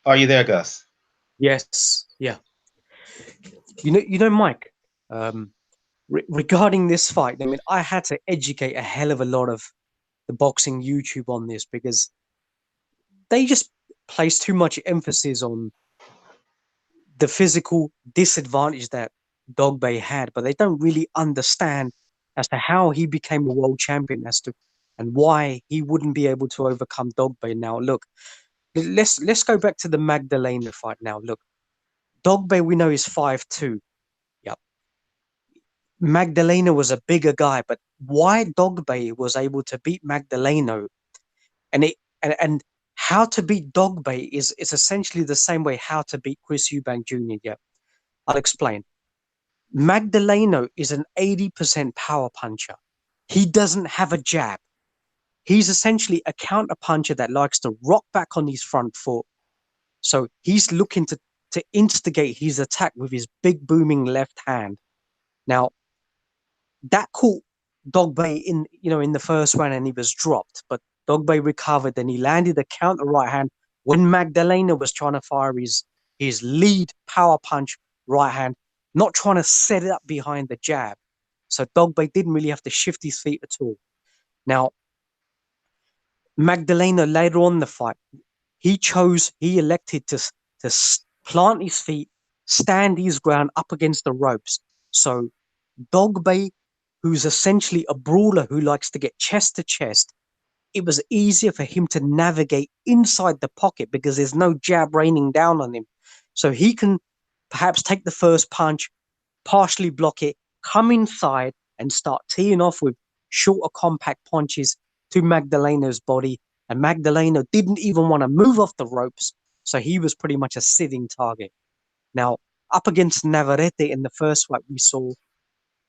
Are you there, Gus? Yes, yeah. Mike. Regarding this fight, I mean, I had to educate a hell of a lot of the boxing YouTube on this because they just place too much emphasis on the physical disadvantage that Dogboe had, but they don't really understand as to how he became a world champion and why he wouldn't be able to overcome Dogboe. Now, look, let's go back to the Magdalena fight. Now, look, Dogboe we know is 5'2". Yep. Magdalena was a bigger guy, but why Dogboe was able to beat Magdalena and how to beat Dogboe is essentially the same way how to beat Chris Eubank Jr. Yeah, I'll explain. Magdaleno is an 80% power puncher. He doesn't have a jab. He's essentially a counter puncher that likes to rock back on his front foot. So he's looking to instigate his attack with his big booming left hand. Now, that caught Dogboe in the first round and he was dropped, but Dogboe recovered and he landed a counter right hand when Magdalena was trying to fire his lead power punch right hand, not trying to set it up behind the jab. So Dogboe didn't really have to shift his feet at all. Now, Magdalena later on in the fight, he elected to plant his feet, stand his ground up against the ropes. So Dogboe who's essentially a brawler who likes to get chest to chest, it was easier for him to navigate inside the pocket because there's no jab raining down on him. So he can perhaps take the first punch, partially block it, come inside and start teeing off with shorter compact punches to Magdalena's body. And Magdalena didn't even want to move off the ropes, so he was pretty much a sitting target. Now, up against Navarrete in the first fight, we saw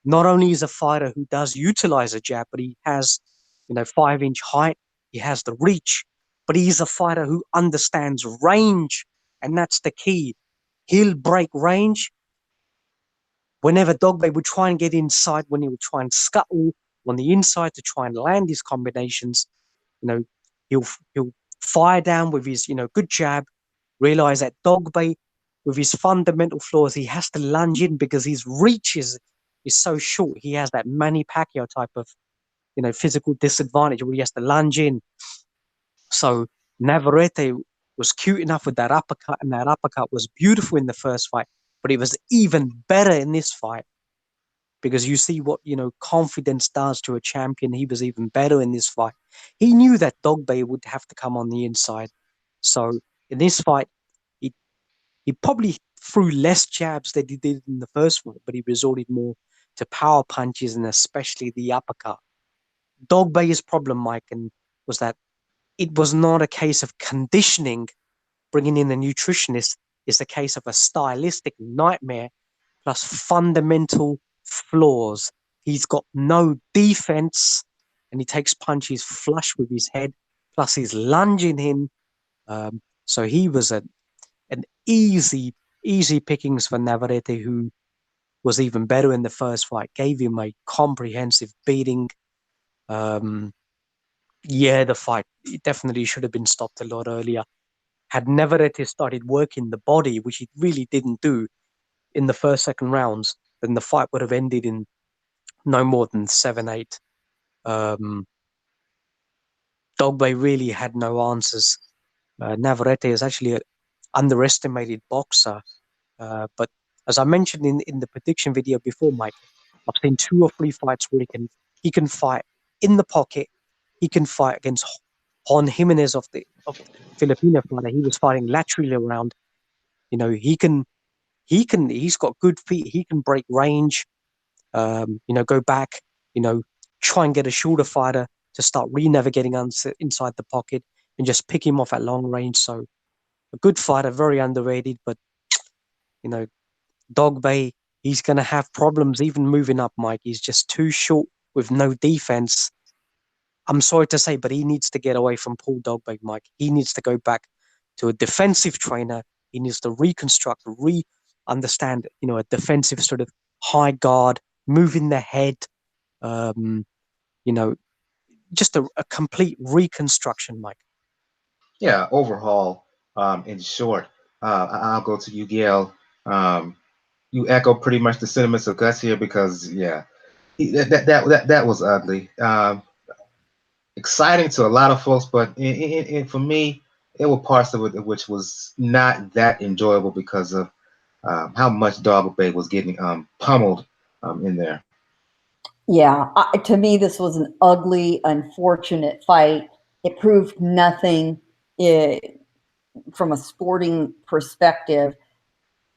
not only is a fighter who does utilize a jab, but he has, 5-inch height, he has the reach, but he's a fighter who understands range, and that's the key. He'll break range. Whenever Dogboe would try and get inside, when he would try and scuttle on the inside to try and land his combinations, he'll fire down with his, good jab, realize that Dogboe, with his fundamental flaws, he has to lunge in because his reach is so short. He has that Manny Pacquiao type of, physical disadvantage where he has to lunge in. So Navarrete was cute enough with that uppercut, and that uppercut was beautiful in the first fight, but it was even better in this fight because you see what, confidence does to a champion. He was even better in this fight. He knew that Dogboe would have to come on the inside. So in this fight, he probably threw less jabs than he did in the first fight, but he resorted more to power punches and especially the uppercut. Dogboe's problem, Mike, was that it was not a case of conditioning, bringing in a nutritionist. It's a case of a stylistic nightmare plus fundamental flaws. He's got no defense and he takes punches flush with his head, plus he's lunging in. So he was an easy pickings for Navarrete, who was even better in the first fight, gave him a comprehensive beating. The fight definitely should have been stopped a lot earlier. Had Navarrete started working the body, which he really didn't do in the first, second rounds, then the fight would have ended in no more than 7-8. Dogboe really had no answers. Navarrete is actually an underestimated boxer. But as I mentioned in the prediction video before, Mike, I've seen 2 or 3 fights where he can fight in the pocket. He can fight against Juan Jimenez of the Filipino fighter. He was fighting laterally around. He's got good feet. He can break range. Go back. Try and get a shorter fighter to start re-navigating inside the pocket and just pick him off at long range. So a good fighter, very underrated, but Dogboe, he's going to have problems even moving up, Mike. He's just too short with no defense. I'm sorry to say, but he needs to get away from Paul Dogboe, Mike. He needs to go back to a defensive trainer. He needs to reconstruct, understand, a defensive sort of high guard, moving the head, just a complete reconstruction, Mike. Yeah, overhaul. In short, I'll go to you, Gail. You echo pretty much the sentiments of Gus here because, that was ugly. Exciting to a lot of folks, but for me, there were parts of it which was not that enjoyable because of how much Dogboe was getting pummeled in there. Yeah, to me, this was an ugly, unfortunate fight. It proved nothing from a sporting perspective.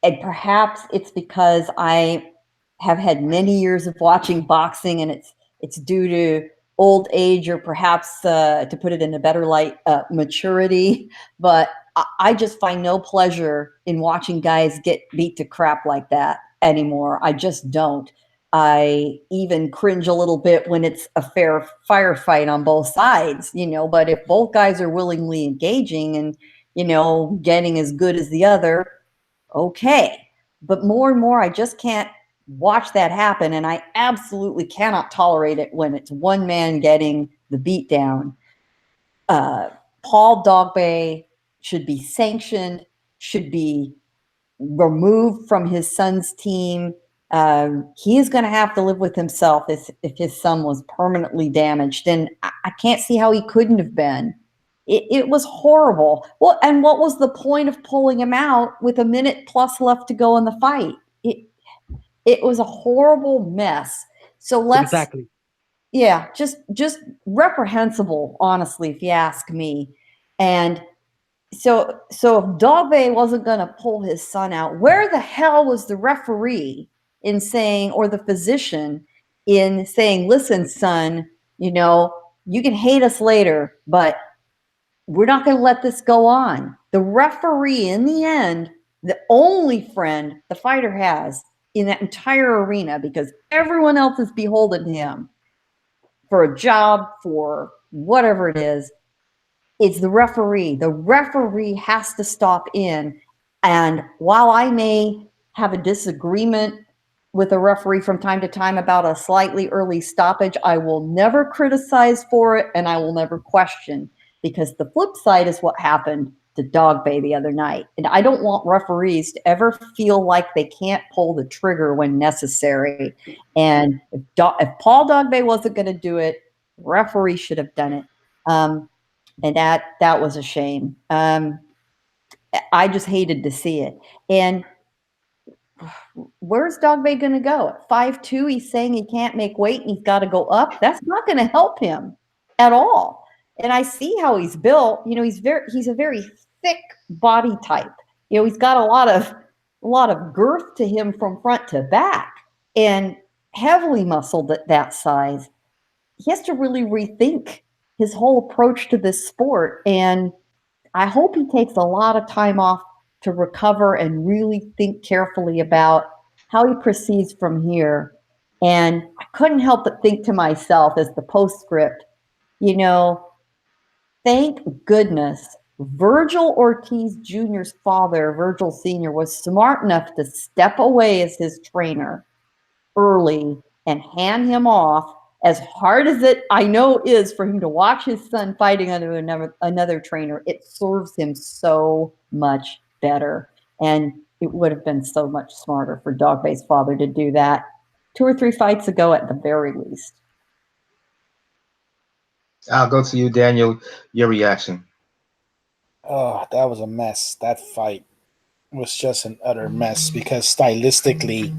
And perhaps it's because I have had many years of watching boxing, and it's due to old age, or perhaps, to put it in a better light, maturity. But I just find no pleasure in watching guys get beat to crap like that anymore. I just don't. I even cringe a little bit when it's a fair firefight on both sides, but if both guys are willingly engaging and, getting as good as the other, okay. But more and more, I just can't watch that happen. And I absolutely cannot tolerate it when it's one man getting the beat down. Paul Dogboe should be sanctioned, should be removed from his son's team. He is going to have to live with himself if his son was permanently damaged. And I can't see how he couldn't have been. It was horrible. Well, and what was the point of pulling him out with a minute plus left to go in the fight? It was a horrible mess. So let's, Exactly. yeah, just reprehensible, honestly, if you ask me. And so if Dogboe wasn't going to pull his son out, where the hell was the referee in saying, or the physician in saying, listen, son, you know, you can hate us later, but we're not going to let this go on. The referee, in the end, the only friend the fighter has in that entire arena, because everyone else is beholden to him for a job, for whatever it is, it's the referee. The referee has to stop in. And while I may have a disagreement with a referee from time to time about a slightly early stoppage, I will never criticize for it, and I will never question, because the flip side is what happened to Dogboe the other night. And I don't want referees to ever feel like they can't pull the trigger when necessary. And if Paul Dogboe wasn't going to do it, referee should have done it. And that was a shame. I just hated to see it. And where's Dogboe going to go? At 5'2", he's saying he can't make weight and he's got to go up. That's not going to help him at all. And I see how he's built. You know, he's a very thick body type. You know, he's got a lot of girth to him from front to back, and heavily muscled at that size. He has to really rethink his whole approach to this sport. And I hope he takes a lot of time off to recover and really think carefully about how he proceeds from here. And I couldn't help but think to myself as the postscript, you know, thank goodness Virgil Ortiz Jr.'s father, Virgil Sr., was smart enough to step away as his trainer early and hand him off. As hard as it I know is for him to watch his son fighting under another trainer, it serves him so much better. And it would have been so much smarter for Dogboe's father to do that 2 or 3 fights ago at the very least. I'll go to you, Daniel. Your reaction. Oh, that was a mess. That fight was just an utter mess, because stylistically,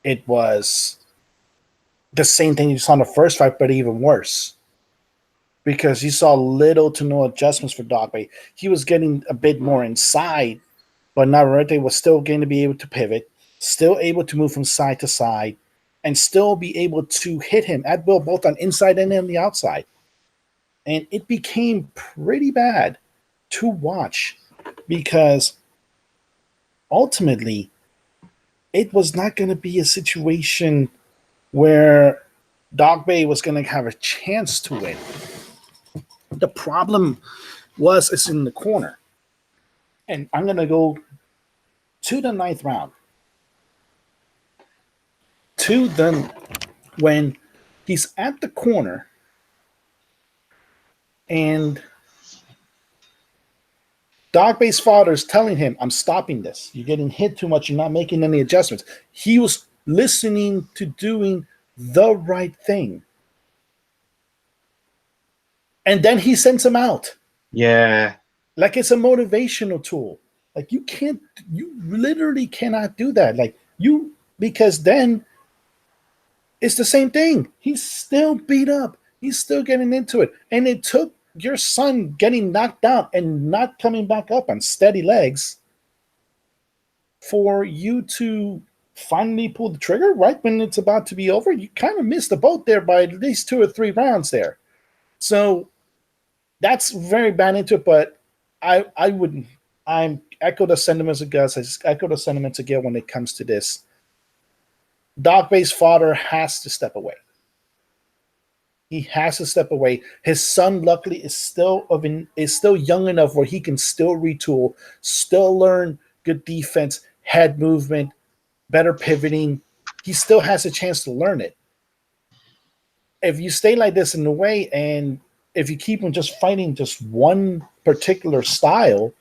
it was the same thing you saw in the first fight, but even worse. Because you saw little to no adjustments for Dogboe. He was getting a bit more inside, but Navarrete was still going to be able to pivot, still able to move from side to side, and still be able to hit him at will, both on inside and on the outside. And it became pretty bad to watch, because ultimately it was not going to be a situation where Dogboe was going to have a chance to win. The problem was it's in the corner. And I'm going to go to the 9th round. When he's at the corner and Dogboe's father is telling him, I'm stopping this. You're getting hit too much. You're not making any adjustments. He was listening to doing the right thing. And then he sends him out. Yeah. Like it's a motivational tool. Like you literally cannot do that. Because then it's the same thing. He's still beat up. He's still getting into it. And it took your son getting knocked out and not coming back up on steady legs for you to finally pull the trigger right when it's about to be over. You kind of missed the boat there by at least 2 or 3 rounds there. So that's very bad into it, but I echo the sentiments of Gus. I just echo the sentiments again when it comes to this. Dogboe's father has to step away. He has to step away. His son, luckily, is still young enough where he can still retool, still learn good defense, head movement, better pivoting. He still has a chance to learn it. If you stay like this in a way, and if you keep on just fighting just one particular style,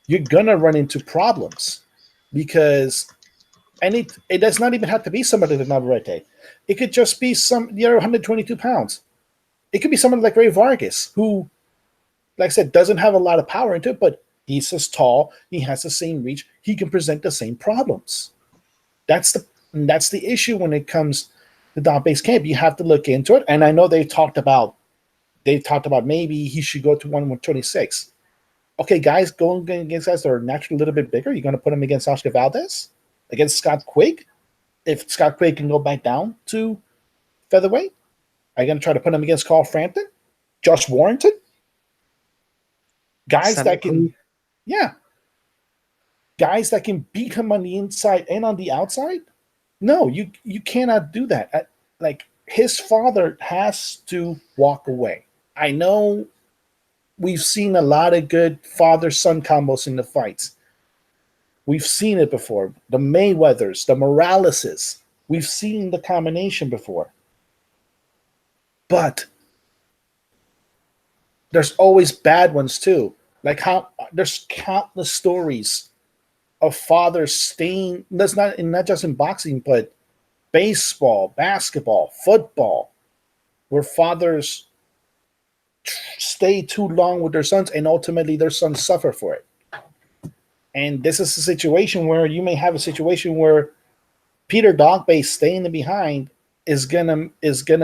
you're gonna run into problems. Because it does not even have to be somebody like Navarrete. It could just be the other 122 pounds. It could be somebody like Ray Vargas, who, like I said, doesn't have a lot of power into it, but he's as tall, he has the same reach, he can present the same problems. That's the issue when it comes the Dogboe's camp. You have to look into it. And I know they've talked about maybe he should go to 126. Okay, guys, going against guys that are naturally a little bit bigger. You're going to put him against Oscar Valdez, against Scott Quigg. If Scott Quigg can go back down to featherweight, are you going to try to put him against Carl Frampton, Josh Warrington? Guys that can, guys that can beat him on the inside and on the outside. No, you cannot do that. Like, his father has to walk away. I know we've seen a lot of good father-son combos in the fights. We've seen it before. The Mayweathers, the Moraleses. We've seen the combination before. But there's always bad ones too. Like how there's countless stories of fathers staying. That's not just in boxing, but baseball, basketball, football, where fathers stay too long with their sons and ultimately their sons suffer for it. And this is a situation where you may have a situation where Peter Dogboe staying behind is gonna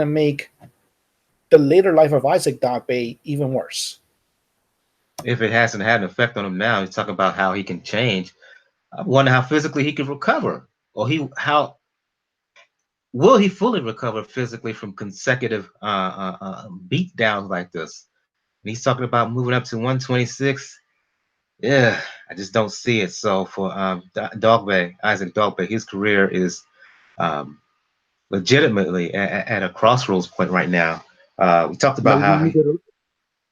make the later life of Isaac Dogboe even worse. If it hasn't had an effect on him now, he's talking about how he can change. I wonder how physically he can recover, or how will he fully recover physically from consecutive beat downs like this? And he's talking about moving up to 126. Yeah, I just don't see it. So for Dogboe, Isaac Dogboe, his career is legitimately at a crossroads point right now. We talked about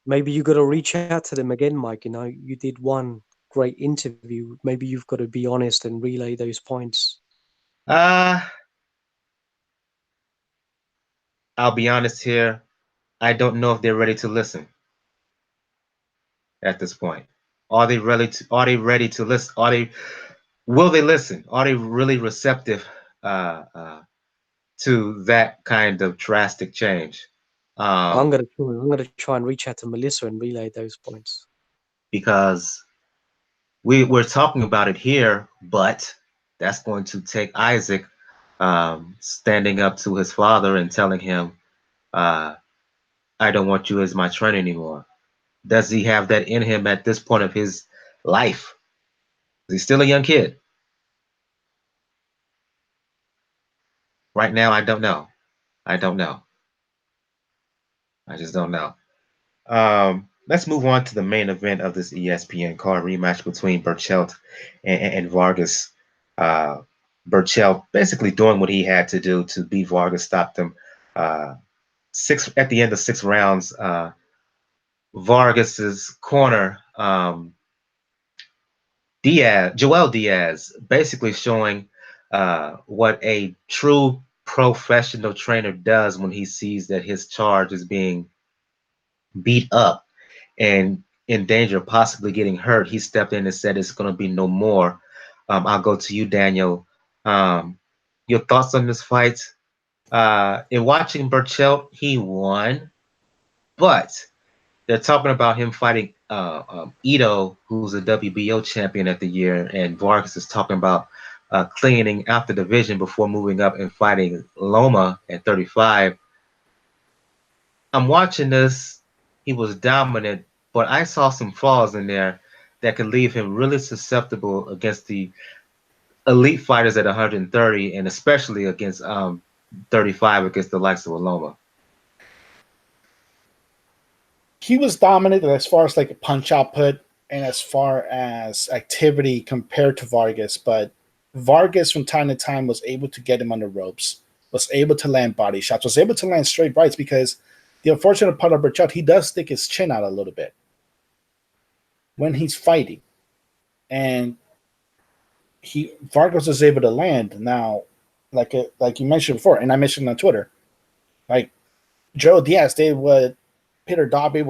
maybe you got to reach out to them again, Mike. You know, you did one great interview. Maybe you've got to be honest and relay those points. I'll be honest here. I don't know if they're ready to listen at this point. Are they ready to listen? Will they listen? Are they really receptive to that kind of drastic change? I'm gonna try and reach out to Melissa and relay those points. Because we're talking about it here, but that's going to take Isaac standing up to his father and telling him, I don't want you as my trainer anymore. Does he have that in him at this point of his life? He's still a young kid. Right now, I don't know. I just don't know. Let's move on to the main event of this ESPN card, rematch between Berchelt and Vargas. Berchelt basically doing what he had to do to beat Vargas, stopped him at the end of 6 rounds. Vargas's corner, Joel Diaz, basically showing what a true professional trainer does when he sees that his charge is being beat up and in danger of possibly getting hurt. He stepped in and said it's going to be no more. I'll go to you, Daniel. Your thoughts on this fight? In watching Berchelt, he won, but they're talking about him fighting Ito, who's a WBO champion at the year, and Vargas is talking about cleaning out the division before moving up and fighting Loma at 35. I'm watching this. He was dominant, but I saw some flaws in there that could leave him really susceptible against the elite fighters at 130, and especially against 35 against the likes of Loma. He was dominant as far as like a punch output and as far as activity compared to Vargas, but Vargas from time to time was able to get him on the ropes, was able to land body shots, was able to land straight rights, because the unfortunate part of Berchelt, he does stick his chin out a little bit when he's fighting. And Vargas is able to land. Now, like you mentioned before, and I mentioned on Twitter, like Joe Diaz did what Peter Dogboe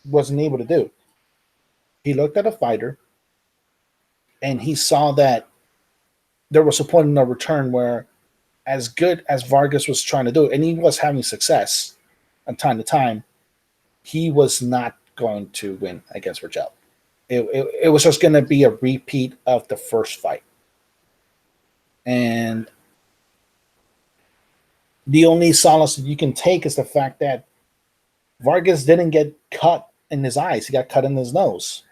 wasn't able to do. He looked at a fighter and he saw that there was a point in no return where, as good as Vargas was trying to do, and he was having success from time to time, he was not going to win against Berchelt. It was just going to be a repeat of the first fight. And The only solace that you can take is the fact that Vargas didn't get cut in his eyes; he got cut in his nose,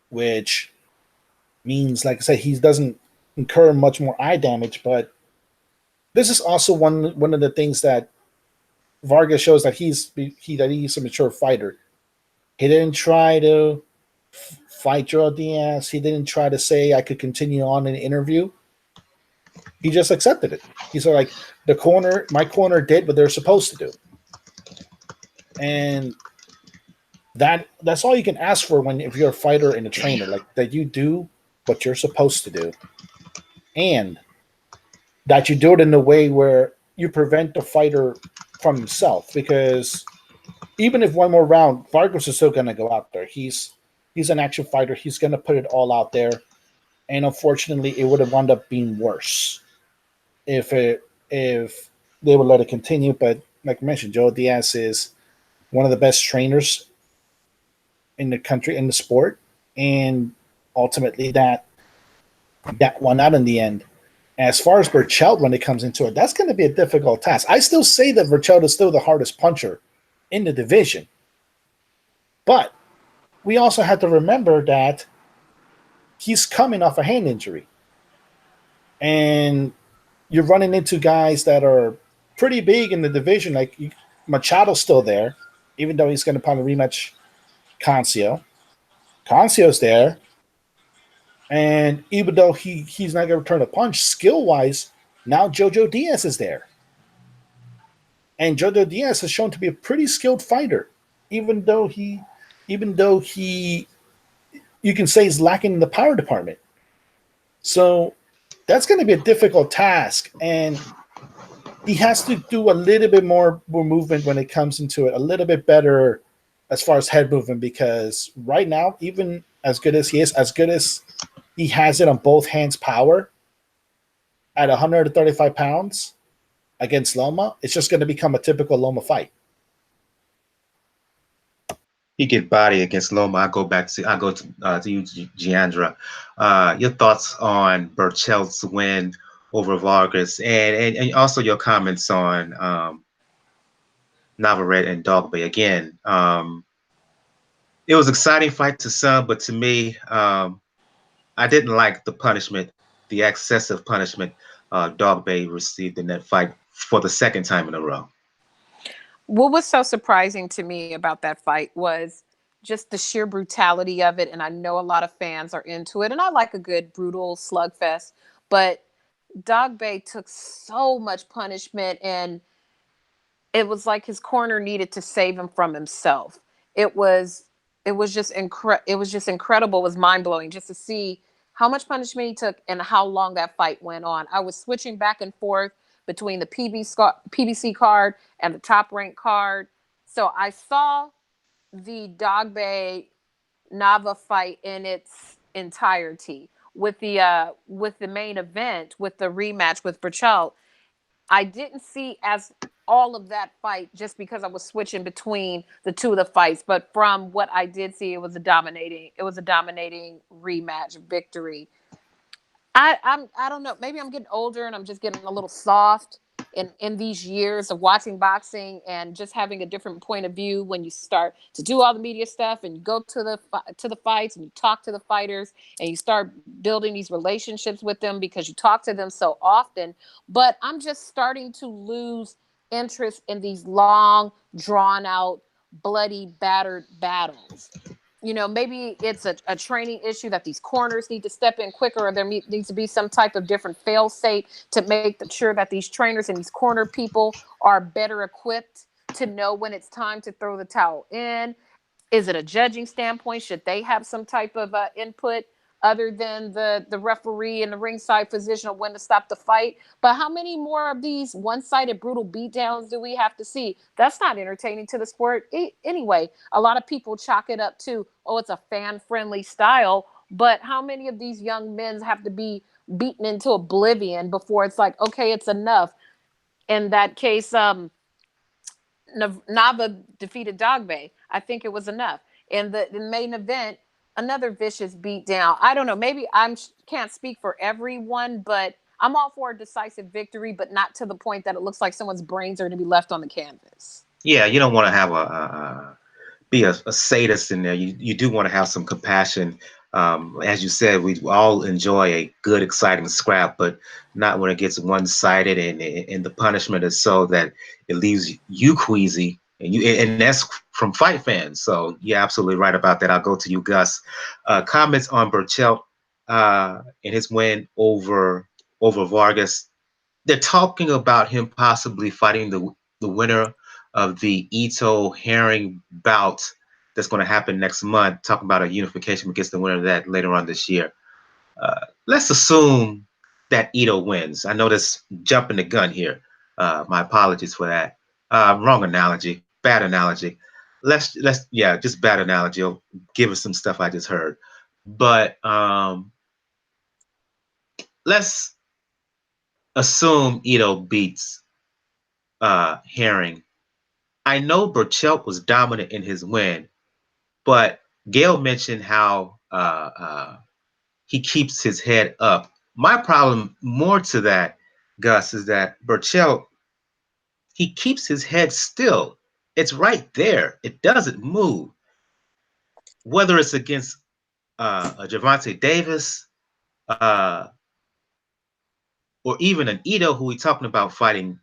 which means, like I said, he doesn't incur much more eye damage. But this is also one of the things that Vargas shows that he's a mature fighter. He didn't try to fight Joe Diaz. He didn't try to say I could continue on in an interview. He just accepted it. He said, like, my corner did what they're supposed to do. And that's all you can ask for if you're a fighter and a trainer, like that you do what you're supposed to do. And that you do it in a way where you prevent the fighter from himself. Because even if one more round, Vargas is still going to go out there. He's an action fighter. He's going to put it all out there. And unfortunately, it would have wound up being worse if they would let it continue. But like I mentioned, Joe Diaz is one of the best trainers in the country, in the sport. And ultimately, that won out in the end. As far as Berchelt, when it comes into it, that's going to be a difficult task. I still say that Berchelt is still the hardest puncher in the division. But we also have to remember that he's coming off a hand injury. And you're running into guys that are pretty big in the division. Like Machado's still there, even though he's going to probably rematch Cancio. Cancio's there. And even though he's not going to return a punch, skill-wise, now Jojo Diaz is there. And Jojo Diaz has shown to be a pretty skilled fighter, even though he you can say he's lacking in the power department. So that's going to be a difficult task, and he has to do a little bit more movement when it comes into it, a little bit better as far as head movement, because right now, even as good as he is, as good as he has it on both hands power at 135 pounds against Loma, it's just going to become a typical Loma fight. He get body against Loma. I go to you, Giandra. Your thoughts on Berchelt's win over Vargas, and also your comments on Navarrete and Dogboe. Again, it was an exciting fight to some, but to me, I didn't like the punishment, the excessive punishment Dogboe received in that fight for the second time in a row. What was so surprising to me about that fight was just the sheer brutality of it. And I know a lot of fans are into it. And I like a good brutal slugfest. But Dogboe took so much punishment, and it was like his corner needed to save him from himself. It was just incredible. It was mind-blowing just to see how much punishment he took and how long that fight went on. I was switching back and forth between the PBC card and the top rank card. So I saw the Dogboe Nava fight in its entirety with the main event, with the rematch with Berchelt. I didn't see as all of that fight just because I was switching between the two of the fights. But from what I did see, it was a dominating rematch victory. I don't know. Maybe I'm getting older and I'm just getting a little soft in these years of watching boxing and just having a different point of view when you start to do all the media stuff and you go to the fights and you talk to the fighters and you start building these relationships with them because you talk to them so often. But I'm just starting to lose interest in these long, drawn out, bloody, battered battles. Maybe it's a training issue that these corners need to step in quicker, or there needs to be some type of different fail safe to make sure that these trainers and these corner people are better equipped to know when it's time to throw the towel in. Is it a judging standpoint? Should they have some type of input other than the referee and the ringside position on when to stop the fight? But how many more of these one-sided brutal beatdowns do we have to see? That's not entertaining to the sport anyway. A lot of people chalk it up to, oh, it's a fan-friendly style. But how many of these young men have to be beaten into oblivion before it's like, okay, it's enough? In that case, Nava defeated Dogboe. I think it was enough. In the main event, another vicious beatdown. I don't know. Maybe I can't speak for everyone, but I'm all for a decisive victory, but not to the point that it looks like someone's brains are going to be left on the canvas. Yeah, you don't want to have be a sadist in there. You do want to have some compassion. As you said, we all enjoy a good, exciting scrap, but not when it gets one-sided and the punishment is so that it leaves you queasy, and that's from fight fans. So you're absolutely right about that. I'll go to you, Gus. Comments on Berchelt and his win over Vargas. They're talking about him possibly fighting the winner of the Ito Herring bout that's going to happen next month. Talking about a unification against the winner of that later on this year. Let's assume that Ito wins. I know that's jumping the gun here. My apologies for that. Wrong analogy. Bad analogy. Let's just bad analogy. I'll give us some stuff I just heard. But let's assume Ito beats Herring. I know Berchelt was dominant in his win, but Gail mentioned how he keeps his head up. My problem more to that, Gus, is that Berchelt, he keeps his head still. It's right there. It doesn't move. Whether it's against a Gervonta Davis or even an Ito who we're talking about fighting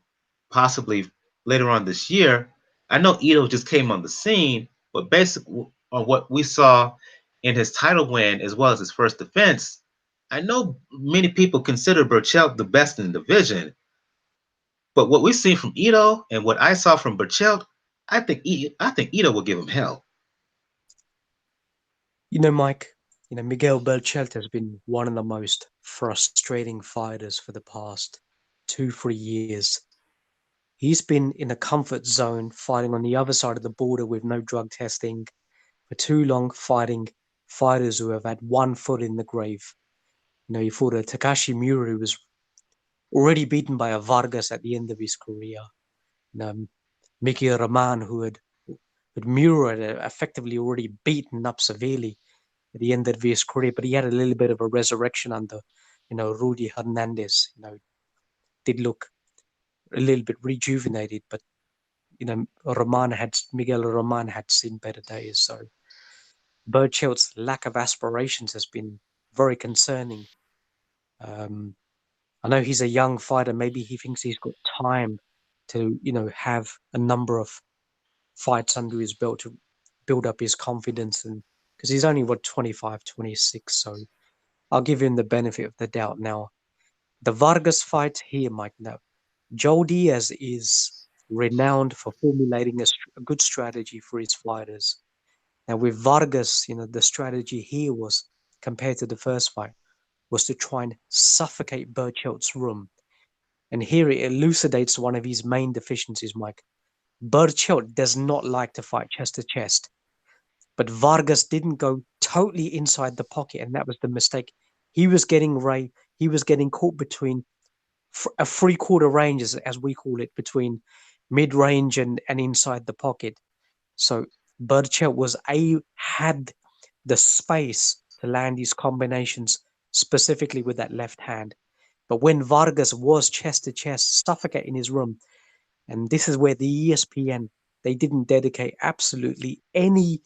possibly later on this year. I know Ito just came on the scene, but basically on what we saw in his title win as well as his first defense, I know many people consider Berchelt the best in the division, but what we've seen from Ito and what I saw from Berchelt, I think Ito will give him hell. Mike, Miguel Berchelt has been one of the most frustrating fighters for the past 2-3 years. He's been in a comfort zone fighting on the other side of the border with no drug testing for too long, fighting fighters who have had one foot in the grave. He fought a Takashi Miura who was already beaten by a Vargas at the end of his career. Mickey Rahman, who had Miura had effectively already beaten up severely at the end of his career, but he had a little bit of a resurrection under, Rudy Hernandez. Did look a little bit rejuvenated, but Miguel Rahman had seen better days. So Berchelt's lack of aspirations has been very concerning. I know he's a young fighter. Maybe he thinks he's got time to, have a number of fights under his belt to build up his confidence, and because he's only 25, 26. So I'll give him the benefit of the doubt. Now, the Vargas fight here, Mike. Now, Joe Diaz is renowned for formulating a good strategy for his fighters. Now, with Vargas, the strategy here was, compared to the first fight, was to try and suffocate Berchelt's room. And here it elucidates one of his main deficiencies, Mike. Berchelt does not like to fight chest to chest. But Vargas didn't go totally inside the pocket, and that was the mistake. He was getting caught between a three-quarter range, as we call it, between mid-range and inside the pocket. So Berchelt had the space to land his combinations, specifically with that left hand. But when Vargas was chest to chest, suffocating his room, and this is where the ESPN, they didn't dedicate absolutely any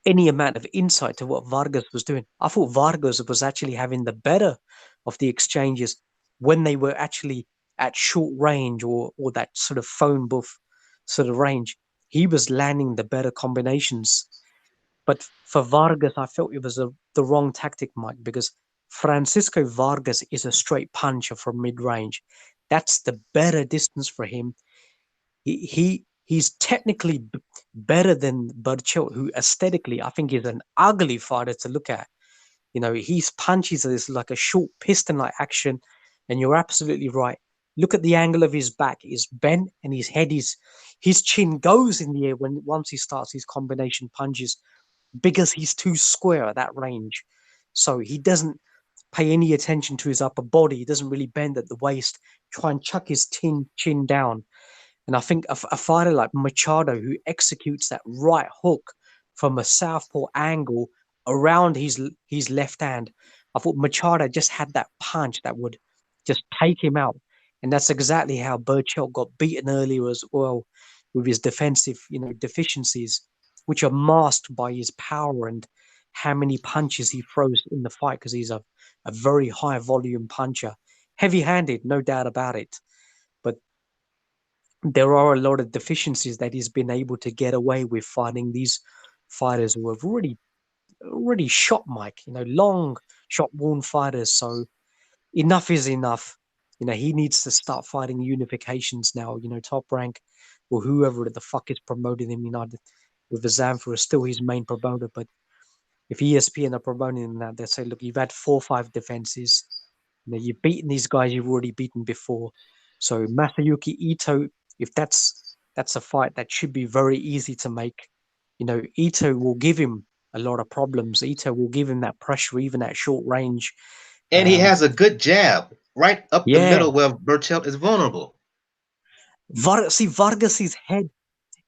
amount of insight to what Vargas was doing. I thought Vargas was actually having the better of the exchanges when they were actually at short range or that sort of phone booth sort of range. He was landing the better combinations. But for Vargas, I felt it was the wrong tactic, Mike, because Francisco Vargas is a straight puncher from mid-range. That's the better distance for him. He's technically better than Berchelt, who aesthetically I think is an ugly fighter to look at. His punches is like a short piston-like action, and you're absolutely right. Look at the angle of his back; is bent, and his chin goes in the air once he starts his combination punches, because he's too square at that range. So he doesn't pay any attention to his upper body. He doesn't really bend at the waist, try and chuck his chin down. And I think a fighter like Machado, who executes that right hook from a southpaw angle around his left hand, I thought Machado just had that punch that would just take him out. And that's exactly how Berchelt got beaten earlier as well, with his defensive, deficiencies, which are masked by his power and how many punches he throws in the fight, because he's a very high volume puncher. Heavy handed, no doubt about it. But there are a lot of deficiencies that he's been able to get away with fighting these fighters who have already shot Mike, long shot wound fighters. So enough is enough. He needs to start fighting unifications now. Top Rank or whoever the fuck is promoting him, with the Zanfer is still his main promoter. But if ESPN are promoting him now, they say, look, you've had 4 or 5 defenses. You've beaten these guys you've already beaten before. So Masayuki Ito, if that's a fight that should be very easy to make. Ito will give him a lot of problems. Ito will give him that pressure, even at short range. And he has a good jab right up the Yeah. middle where Berchelt is vulnerable. See, Vargas's head,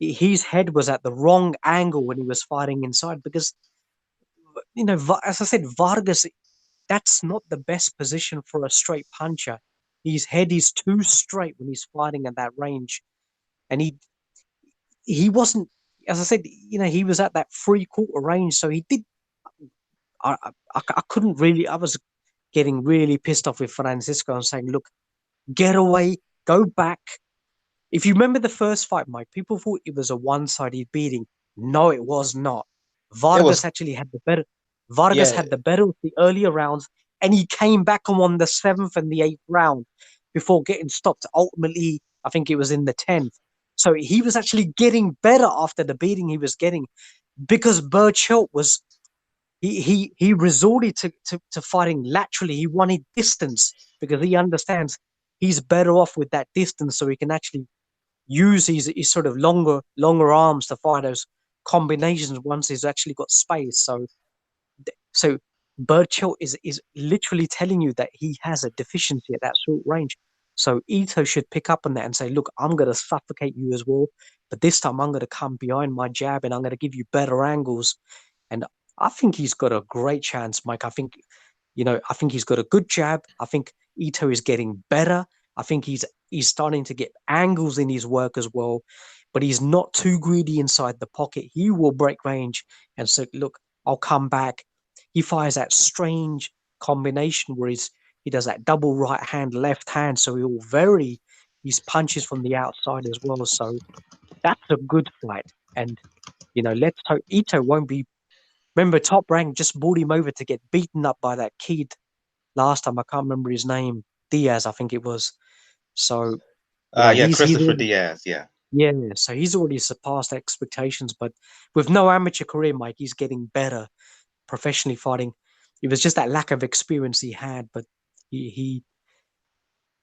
his head was at the wrong angle when he was fighting inside, because, as I said, Vargas, that's not the best position for a straight puncher. His head is too straight when he's fighting at that range. And he wasn't, as I said, he was at that 3/4 range. So he did, I couldn't really, I was getting really pissed off with Francisco and saying, look, get away, go back. If you remember the first fight, Mike, people thought it was a one-sided beating. No, it was not. Vargas actually had the better. Vargas had the better of the earlier rounds, and he came back and won the 7th and the 8th round before getting stopped. Ultimately, I think it was in the 10th. So he was actually getting better after the beating he was getting, because Berchelt was he resorted to fighting laterally. He wanted distance because he understands he's better off with that distance, so he can actually use his sort of longer arms to fight those combinations once he's actually got space. So Berchelt is literally telling you that he has a deficiency at that short range. So Ito should pick up on that and say, look, I'm going to suffocate you as well, but this time I'm going to come behind my jab and I'm going to give you better angles. And I think he's got a great chance, Mike. I think he's got a good jab. I think Ito is getting better. I think he's starting to get angles in his work as well, but he's not too greedy inside the pocket. He will break range and say, look, I'll come back. He fires that strange combination where he does that double right hand, left hand. So he will vary his punches from the outside as well. So that's a good fight. And, let's hope Ito won't be. Remember, Top Rank just brought him over to get beaten up by that kid last time. I can't remember his name. Diaz, I think it was. So, Christopher Diaz, yeah. Yeah, so he's already surpassed expectations, but with no amateur career, Mike, he's getting better professionally fighting. It was just that lack of experience he had, but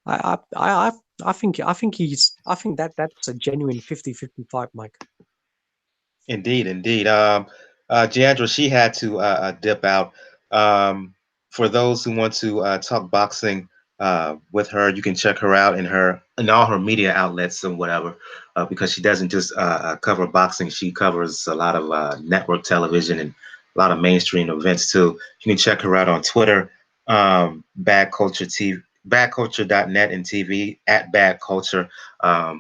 I think that's a genuine 50-50 fight, Mike. Indeed. Jandra, she had to dip out. For those who want to talk boxing with her, you can check her out in all her media outlets and whatever, because she doesn't just cover boxing. She covers a lot of network television and a lot of mainstream events too. You can check her out on Twitter, Bad Culture TV, badculture.net and TV, at Bad Culture, at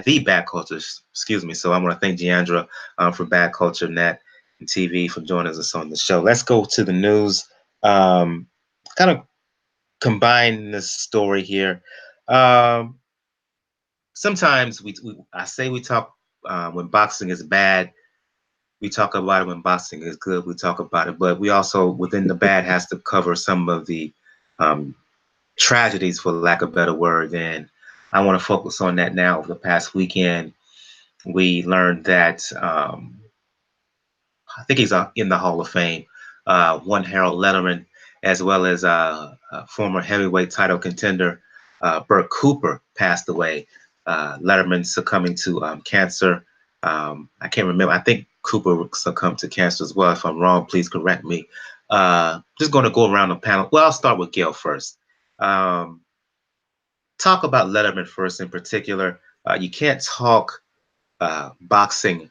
the Bad Culture, So I want to thank Deandra for Bad Culture Net and TV for joining us on the show. Let's go to the news. Kind of combine this story here. Sometimes I say we talk when boxing is bad. We talk about it when boxing is good. We talk about it, but we also, within the bad, has to cover some of the tragedies, for lack of a better word. And I want to focus on that now. Over the past weekend, we learned that I think he's in the Hall of Fame. One Harold Lederman, as well as former heavyweight title contender Bert Cooper, passed away. Lederman succumbing to cancer. I can't remember. I think Cooper succumbed to cancer as well. If I'm wrong, please correct me. Just going to go around the panel. Well, I'll start with Gail first. Talk about Lederman first in particular. You can't talk boxing.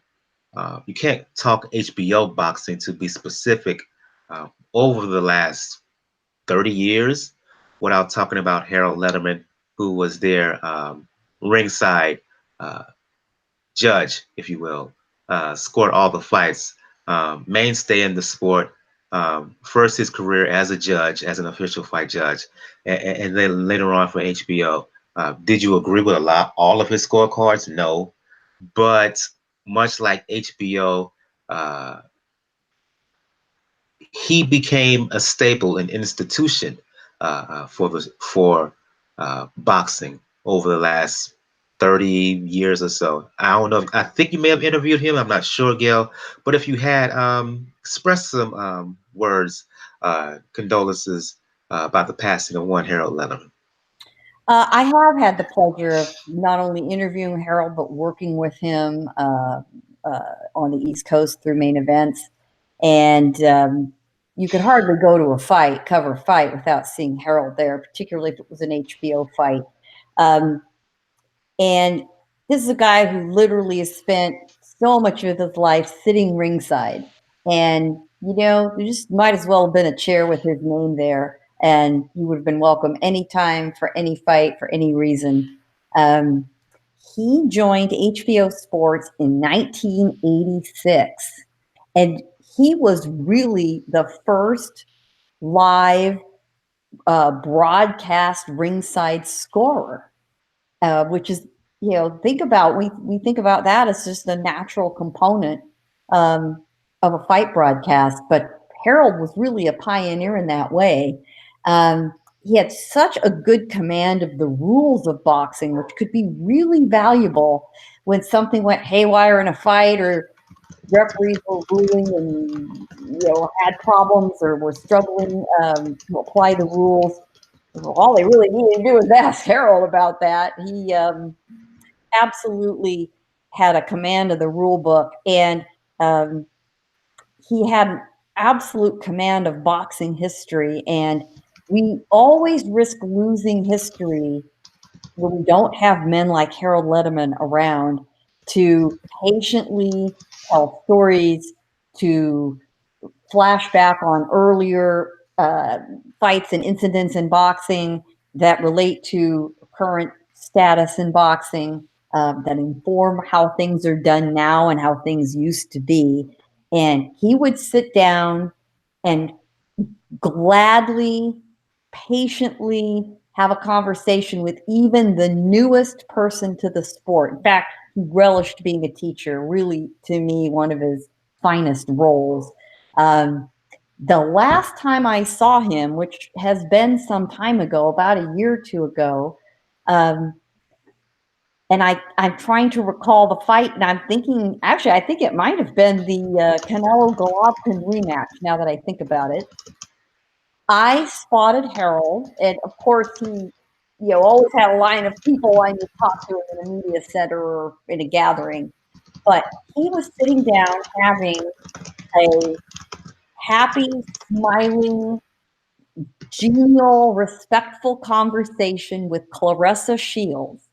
You can't talk HBO boxing, to be specific, over the last 30 years without talking about Harold Lederman, who was their ringside uh, judge, if you will, scored all the fights, mainstay in the sport. First, his career as a judge, as an official fight judge, and then later on for HBO. Did you agree with all of his scorecards? No, but much like HBO, uh, he became a staple, an institution for boxing over the last 30 years or so. I don't know. I think you may have interviewed him. I'm not sure, Gail. But if you had, express some words, condolences about the passing of one Harold Lederman. I have had the pleasure of not only interviewing Harold, but working with him on the East Coast through main events. And you could hardly go to a fight, cover a fight, without seeing Harold there, particularly if it was an HBO fight. And this is a guy who literally has spent so much of his life sitting ringside. And, you know, there just might as well have been a chair with his name there, and you would have been welcome anytime for any fight, for any reason. He joined HBO Sports in 1986, and he was really the first live broadcast ringside scorer, which is, you know, we think about that as just a natural component of a fight broadcast, but Harold was really a pioneer in that way. He had such a good command of the rules of boxing, which could be really valuable when something went haywire in a fight, or referees were ruling and, you know, had problems or were struggling to apply the rules. All they really needed to do was ask Harold about that. He absolutely had a command of the rule book, and he had absolute command of boxing history. And we always risk losing history when we don't have men like Harold Lederman around to patiently tell stories, to flash back on earlier fights and incidents in boxing that relate to current status in boxing, that inform how things are done now and how things used to be. And he would sit down and gladly, patiently have a conversation with even the newest person to the sport. In fact, he relished being a teacher, really, to me, one of his finest roles. The last time I saw him, which has been some time ago, about a year or two ago, and I'm trying to recall the fight, and I'm thinking, actually, I think it might have been the Canelo Golovkin rematch, now that I think about it. I spotted Harold, and of course, he, you know, always had a line of people I would talk to in a media center or in a gathering. But he was sitting down having a happy, smiling, genial, respectful conversation with Claressa Shields.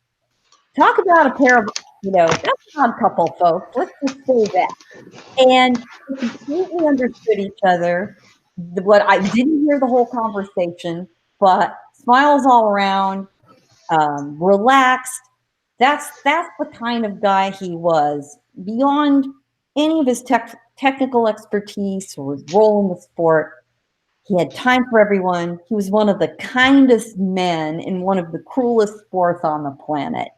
Talk about a pair of, you know, that's an odd couple, folks. Let's just say that. And we completely understood each other. What I didn't hear the whole conversation, but smiles all around, relaxed. That's the kind of guy he was, beyond any of his technical expertise or his role in the sport. He had time for everyone. He was one of the kindest men in one of the cruelest sports on the planet.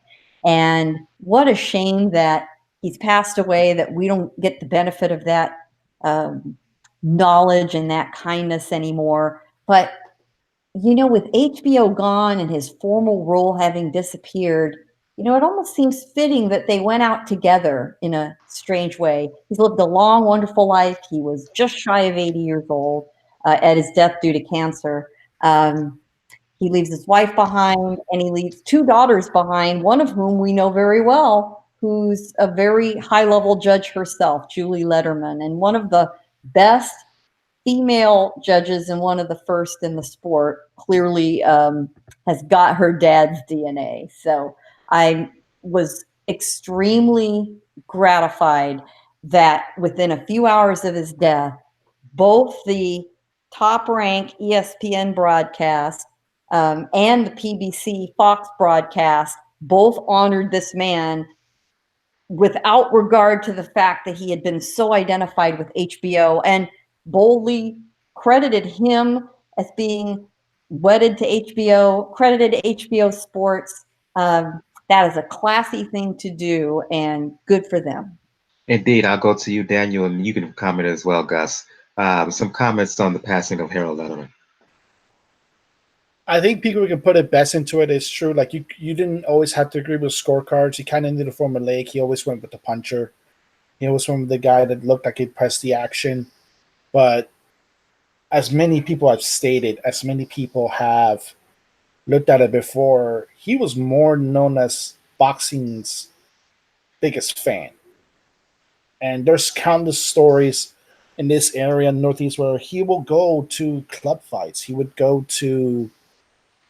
And what a shame that he's passed away, that we don't get the benefit of that knowledge and that kindness anymore. But, you know, with HBO gone and his formal role having disappeared, you know, it almost seems fitting that they went out together in a strange way. He's lived a long, wonderful life. He was just shy of 80 years old at his death due to cancer. He leaves his wife behind, and he leaves two daughters behind, one of whom we know very well, who's a very high-level judge herself, Julie Lederman, and one of the best female judges and one of the first in the sport. Clearly has got her dad's DNA. So I was extremely gratified that within a few hours of his death, both the top-ranked ESPN broadcast and the PBC Fox broadcast both honored this man without regard to the fact that he had been so identified with HBO, and boldly credited him as being wedded to HBO, credited HBO Sports. That is a classy thing to do, and good for them. Indeed, I'll go to you, Daniel, and you can comment as well, Gus. Some comments on the passing of Harold Lederman. I think people can put it best into it. It's true. Like you didn't always have to agree with scorecards. He kind of needed a formulaic. He always went with the puncher. He always went with the guy that looked like he'd press the action. But as many people have stated, as many people have looked at it before, he was more known as boxing's biggest fan. And there's countless stories in this area in Northeast where he will go to club fights. He would go to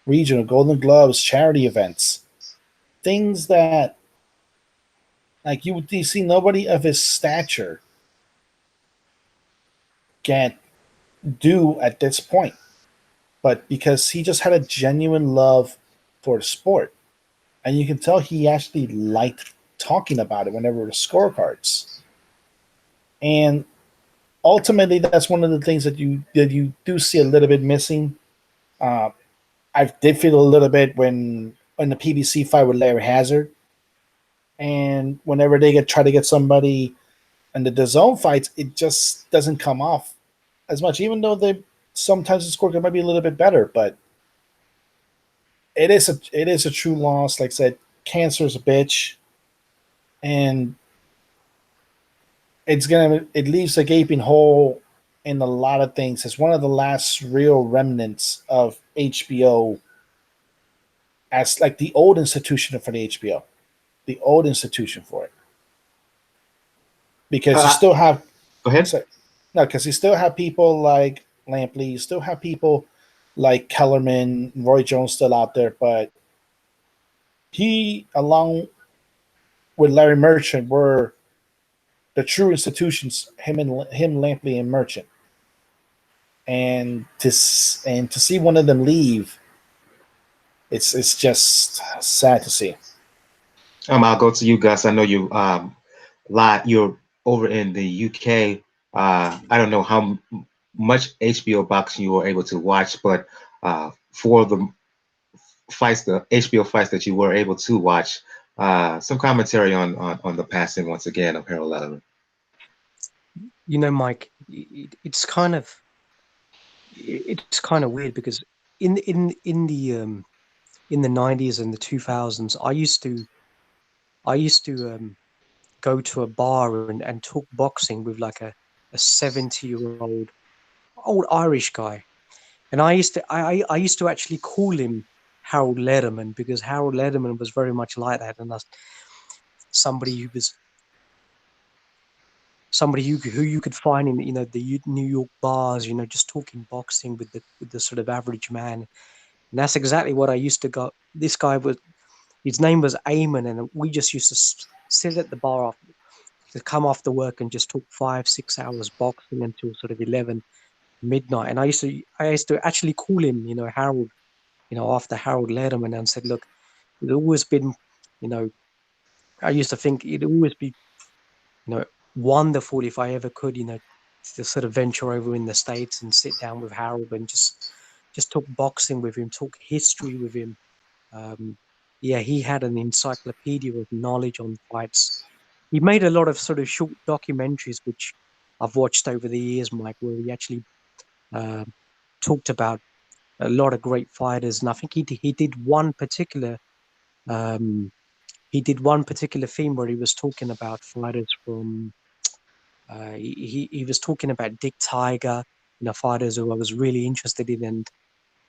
regional Golden Gloves, charity events, things that like you see nobody of his stature can do at this point. But because he just had a genuine love for the sport. And you can tell he actually liked talking about it whenever the scorecards. And ultimately, that's one of the things that you do see a little bit missing. I did feel a little bit when in the PBC fight with Larry Hazard, and whenever they try to get somebody in the DAZN fights, it just doesn't come off as much. Even though they sometimes the scorecard might be a little bit better, but it is a true loss. Like I said, cancer's a bitch, and it leaves a gaping hole in a lot of things. It's one of the last real remnants of HBO as like the old institution for the HBO, the old institution for it. Because you still have Go ahead. no, because you still have people like Lampley, you still have people like Kellerman, Roy Jones still out there, but he, along with Larry Merchant, were the true institutions. Him, Lampley, and Merchant. And to see one of them leave, it's just sad to see. I'll go to you, Gus. I know you're over in the UK. I don't know how much HBO boxing you were able to watch, but for the HBO fights that you were able to watch, some commentary on the passing once again of Harold Lederman. You know, Mike, it's kind of weird because in the 90s and the 2000s, I used to go to a bar and talk boxing with like a 70-year-old old Irish guy, and I used to actually call him Harold Lederman because Harold Lederman was very much like that, and somebody who was who you could find in the New York bars, just talking boxing with the sort of average man. And that's exactly what I used to go. This guy his name was Eamon, and we just used to sit at the bar to come after work and just talk 5-6 hours boxing until sort of 11 midnight. And I used to actually call him, Harold, after Harold Lederman, and said, look, it's always been, I used to think it'd always be, wonderful if I ever could, to sort of venture over in the States and sit down with Harold and just talk boxing with him, talk history with him. Yeah, he had an encyclopedia of knowledge on fights. He made a lot of sort of short documentaries, which I've watched over the years, Mike, where he actually talked about a lot of great fighters. And I think he did one particular theme where he was talking about fighters from. He was talking about Dick Tiger, fighters who I was really interested in,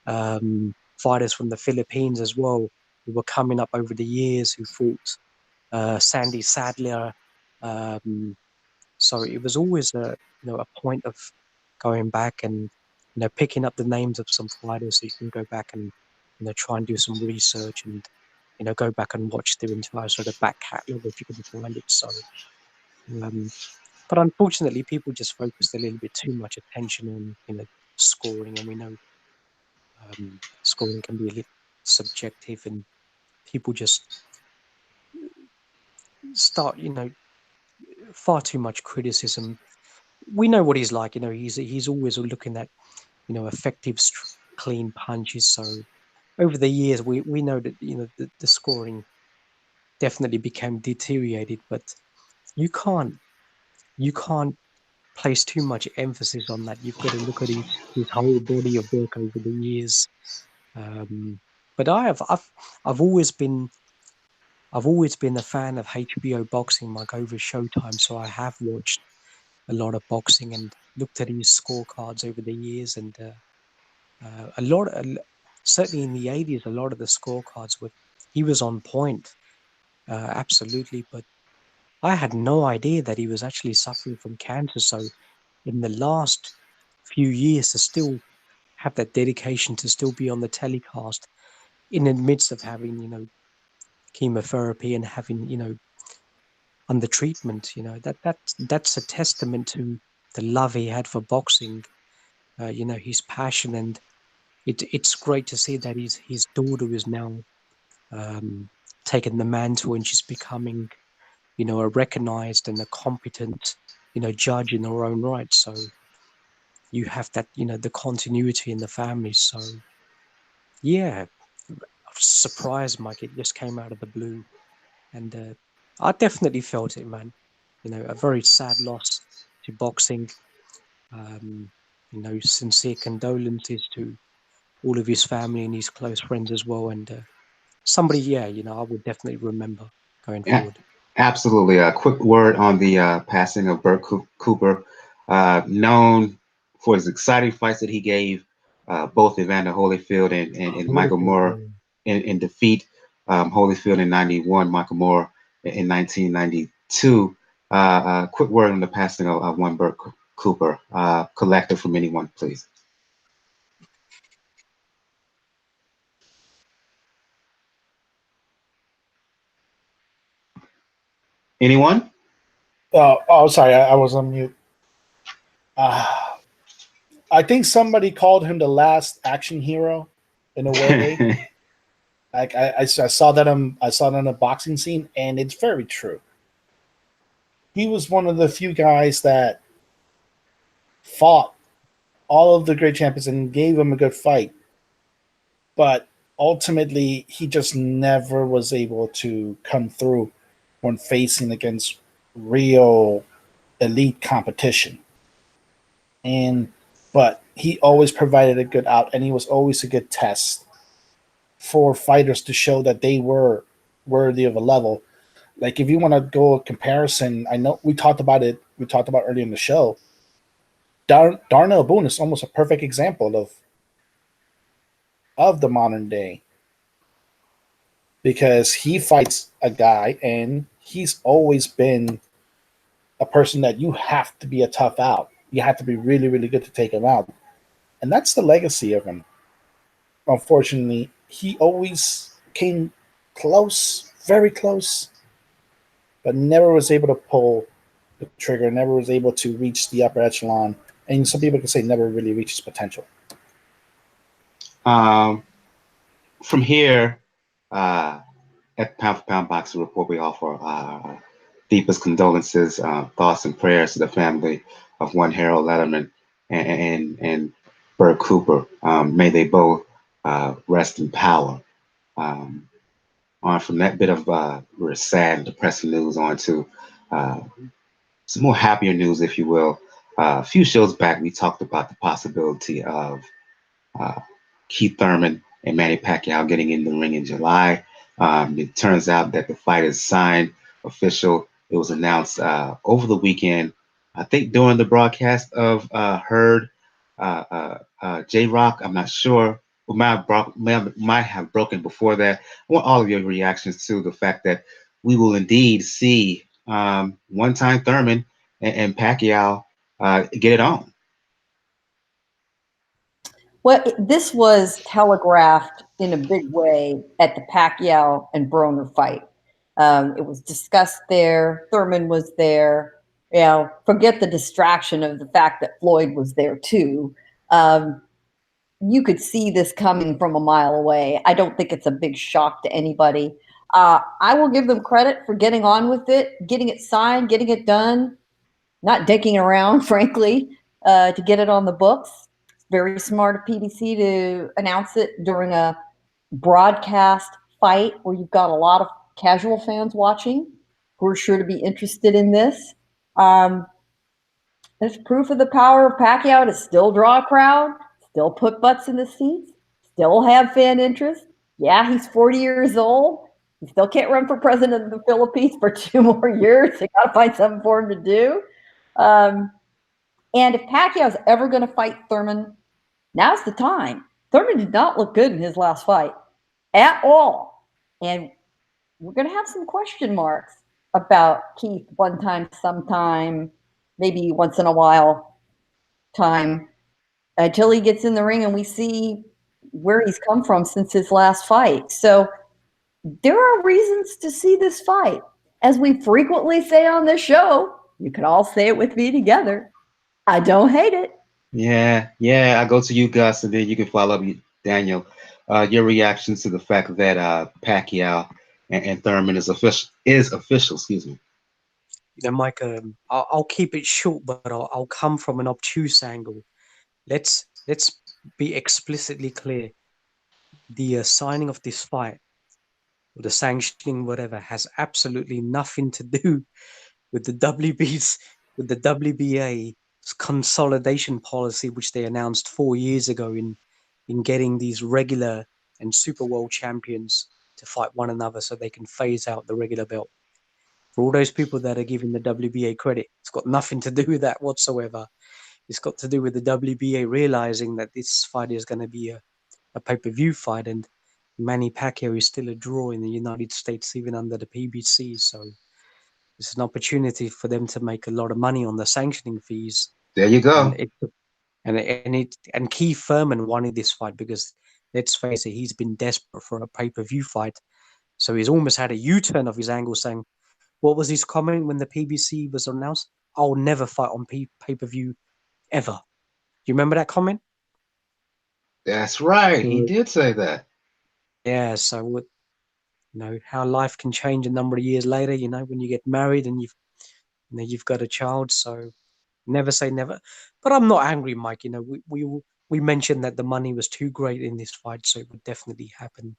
and fighters from the Philippines as well, who were coming up over the years, who fought Sandy Sadler. So it was always a point of going back and picking up the names of some fighters, so you can go back and try and do some research and go back and watch their entire sort of back catalogue if you can find it. So. But unfortunately, people just focused a little bit too much attention on, scoring, and we know scoring can be a little subjective, and people just start, far too much criticism. We know what he's like. He's always looking at effective, clean punches. So over the years, we know that the scoring definitely became deteriorated, but you can't you can't place too much emphasis on that. You've got to look at his whole body of work over the years. Um, but I've always been a fan of HBO boxing, like over Showtime. So I have watched a lot of boxing and looked at his scorecards over the years, and a lot, certainly in the '80s, a lot of the scorecards were he was on point, absolutely. But I had no idea that he was actually suffering from cancer. So in the last few years, to still have that dedication to still be on the telecast in the midst of having chemotherapy and having under treatment, that's a testament to the love he had for boxing, his passion. And it's great to see that his daughter is now taking the mantle, and she's becoming a recognized and a competent judge in her own right. So you have that the continuity in the family. So yeah, surprised, Mike. It just came out of the blue, and I definitely felt it, man. A very sad loss to boxing. Um, sincere condolences to all of his family and his close friends as well. And somebody, yeah, I would definitely remember going Yeah, forward. absolutely. A quick word on the passing of Bert Cooper, known for his exciting fights that he gave both Evander Holyfield and Michael Moore in defeat. Holyfield in '91, Michael Moore in 1992. Quick word on the passing of one Bert Cooper. Collective from anyone, please. Anyone? Oh, sorry, I was on mute. I think somebody called him the last action hero in a way. Like I saw that on a boxing scene, and it's very true. He was one of the few guys that fought all of the great champions and gave them a good fight, but ultimately he just never was able to come through when facing against real elite competition. And but he always provided a good out, and he was always a good test for fighters to show that they were worthy of a level. Like if you want to go a comparison, I know we talked about it. We talked about earlier in the show. Darnell Boone is almost a perfect example of the modern day because he fights a guy and he's always been a person that you have to be a tough out. You have to be really, really good to take him out. And that's the legacy of him. Unfortunately, he always came close, very close, but never was able to pull the trigger, never was able to reach the upper echelon. And some people can say never really reached his potential. From here, at Pound for Pound Boxing Report, we offer our deepest condolences, thoughts, and prayers to the family of one Harold Lederman and Bert Cooper. May they both rest in power. Um, on from that bit of sad and depressing news on to some more happier news, if you will. A few shows back, we talked about the possibility of uh, Keith Thurman and Manny Pacquiao getting in the ring in July. It turns out that the fight is signed, official. It was announced over the weekend. I think during the broadcast of Hurd, J Rock. I'm not sure. Might have broken before that. I want all of your reactions to the fact that we will indeed see one-time Thurman and Pacquiao get it on. Well, this was telegraphed in a big way at the Pacquiao and Broner fight. It was discussed there. Thurman was there. Forget the distraction of the fact that Floyd was there too. Um, you could see this coming from a mile away. I don't think it's a big shock to anybody. I will give them credit for getting on with it, getting it signed, getting it done, not dicking around, frankly, to get it on the books. It's very smart of PBC to announce it during a broadcast fight where you've got a lot of casual fans watching who are sure to be interested in this. There's proof of the power of Pacquiao to still draw a crowd, still put butts in the seats, still have fan interest. Yeah, he's 40 years old. He still can't run for president of the Philippines for 2 more years. They got to find something for him to do. And if Pacquiao's ever going to fight Thurman, now's the time. Thurman did not look good in his last fight at all. And we're going to have some question marks about Keith one time, sometime, maybe once in a while time, until he gets in the ring and we see where he's come from since his last fight. So there are reasons to see this fight. As we frequently say on this show, you can all say it with me together. I don't hate it. Yeah. I go to you, Gus, and then you can follow up, Daniel. Your reactions to the fact that Pacquiao and Thurman is official. Excuse me. Mike, I'll keep it short, but I'll come from an obtuse angle. Let's be explicitly clear. The signing of this fight, or the sanctioning, whatever, has absolutely nothing to do with the WBA's consolidation policy, which they announced 4 years ago in getting these regular and super world champions to fight one another so they can phase out the regular belt. For all those people that are giving the WBA credit, it's got nothing to do with that whatsoever. It's got to do with the WBA realizing that this fight is going to be a pay-per-view fight, and Manny Pacquiao is still a draw in the United States, even under the PBC. So it's an opportunity for them to make a lot of money on the sanctioning fees. There you go. And Keith Thurman wanted this fight because, let's face it, he's been desperate for a pay-per-view fight. So he's almost had a U-turn of his angle, saying, what was his comment when the PBC was announced? I'll never fight on pay-per-view ever. Do you remember that comment? That's right. He did say that. Yeah, so how life can change a number of years later, when you get married and you've got a child. So never say never. But I'm not angry, Mike. We mentioned that the money was too great in this fight, so it would definitely happen.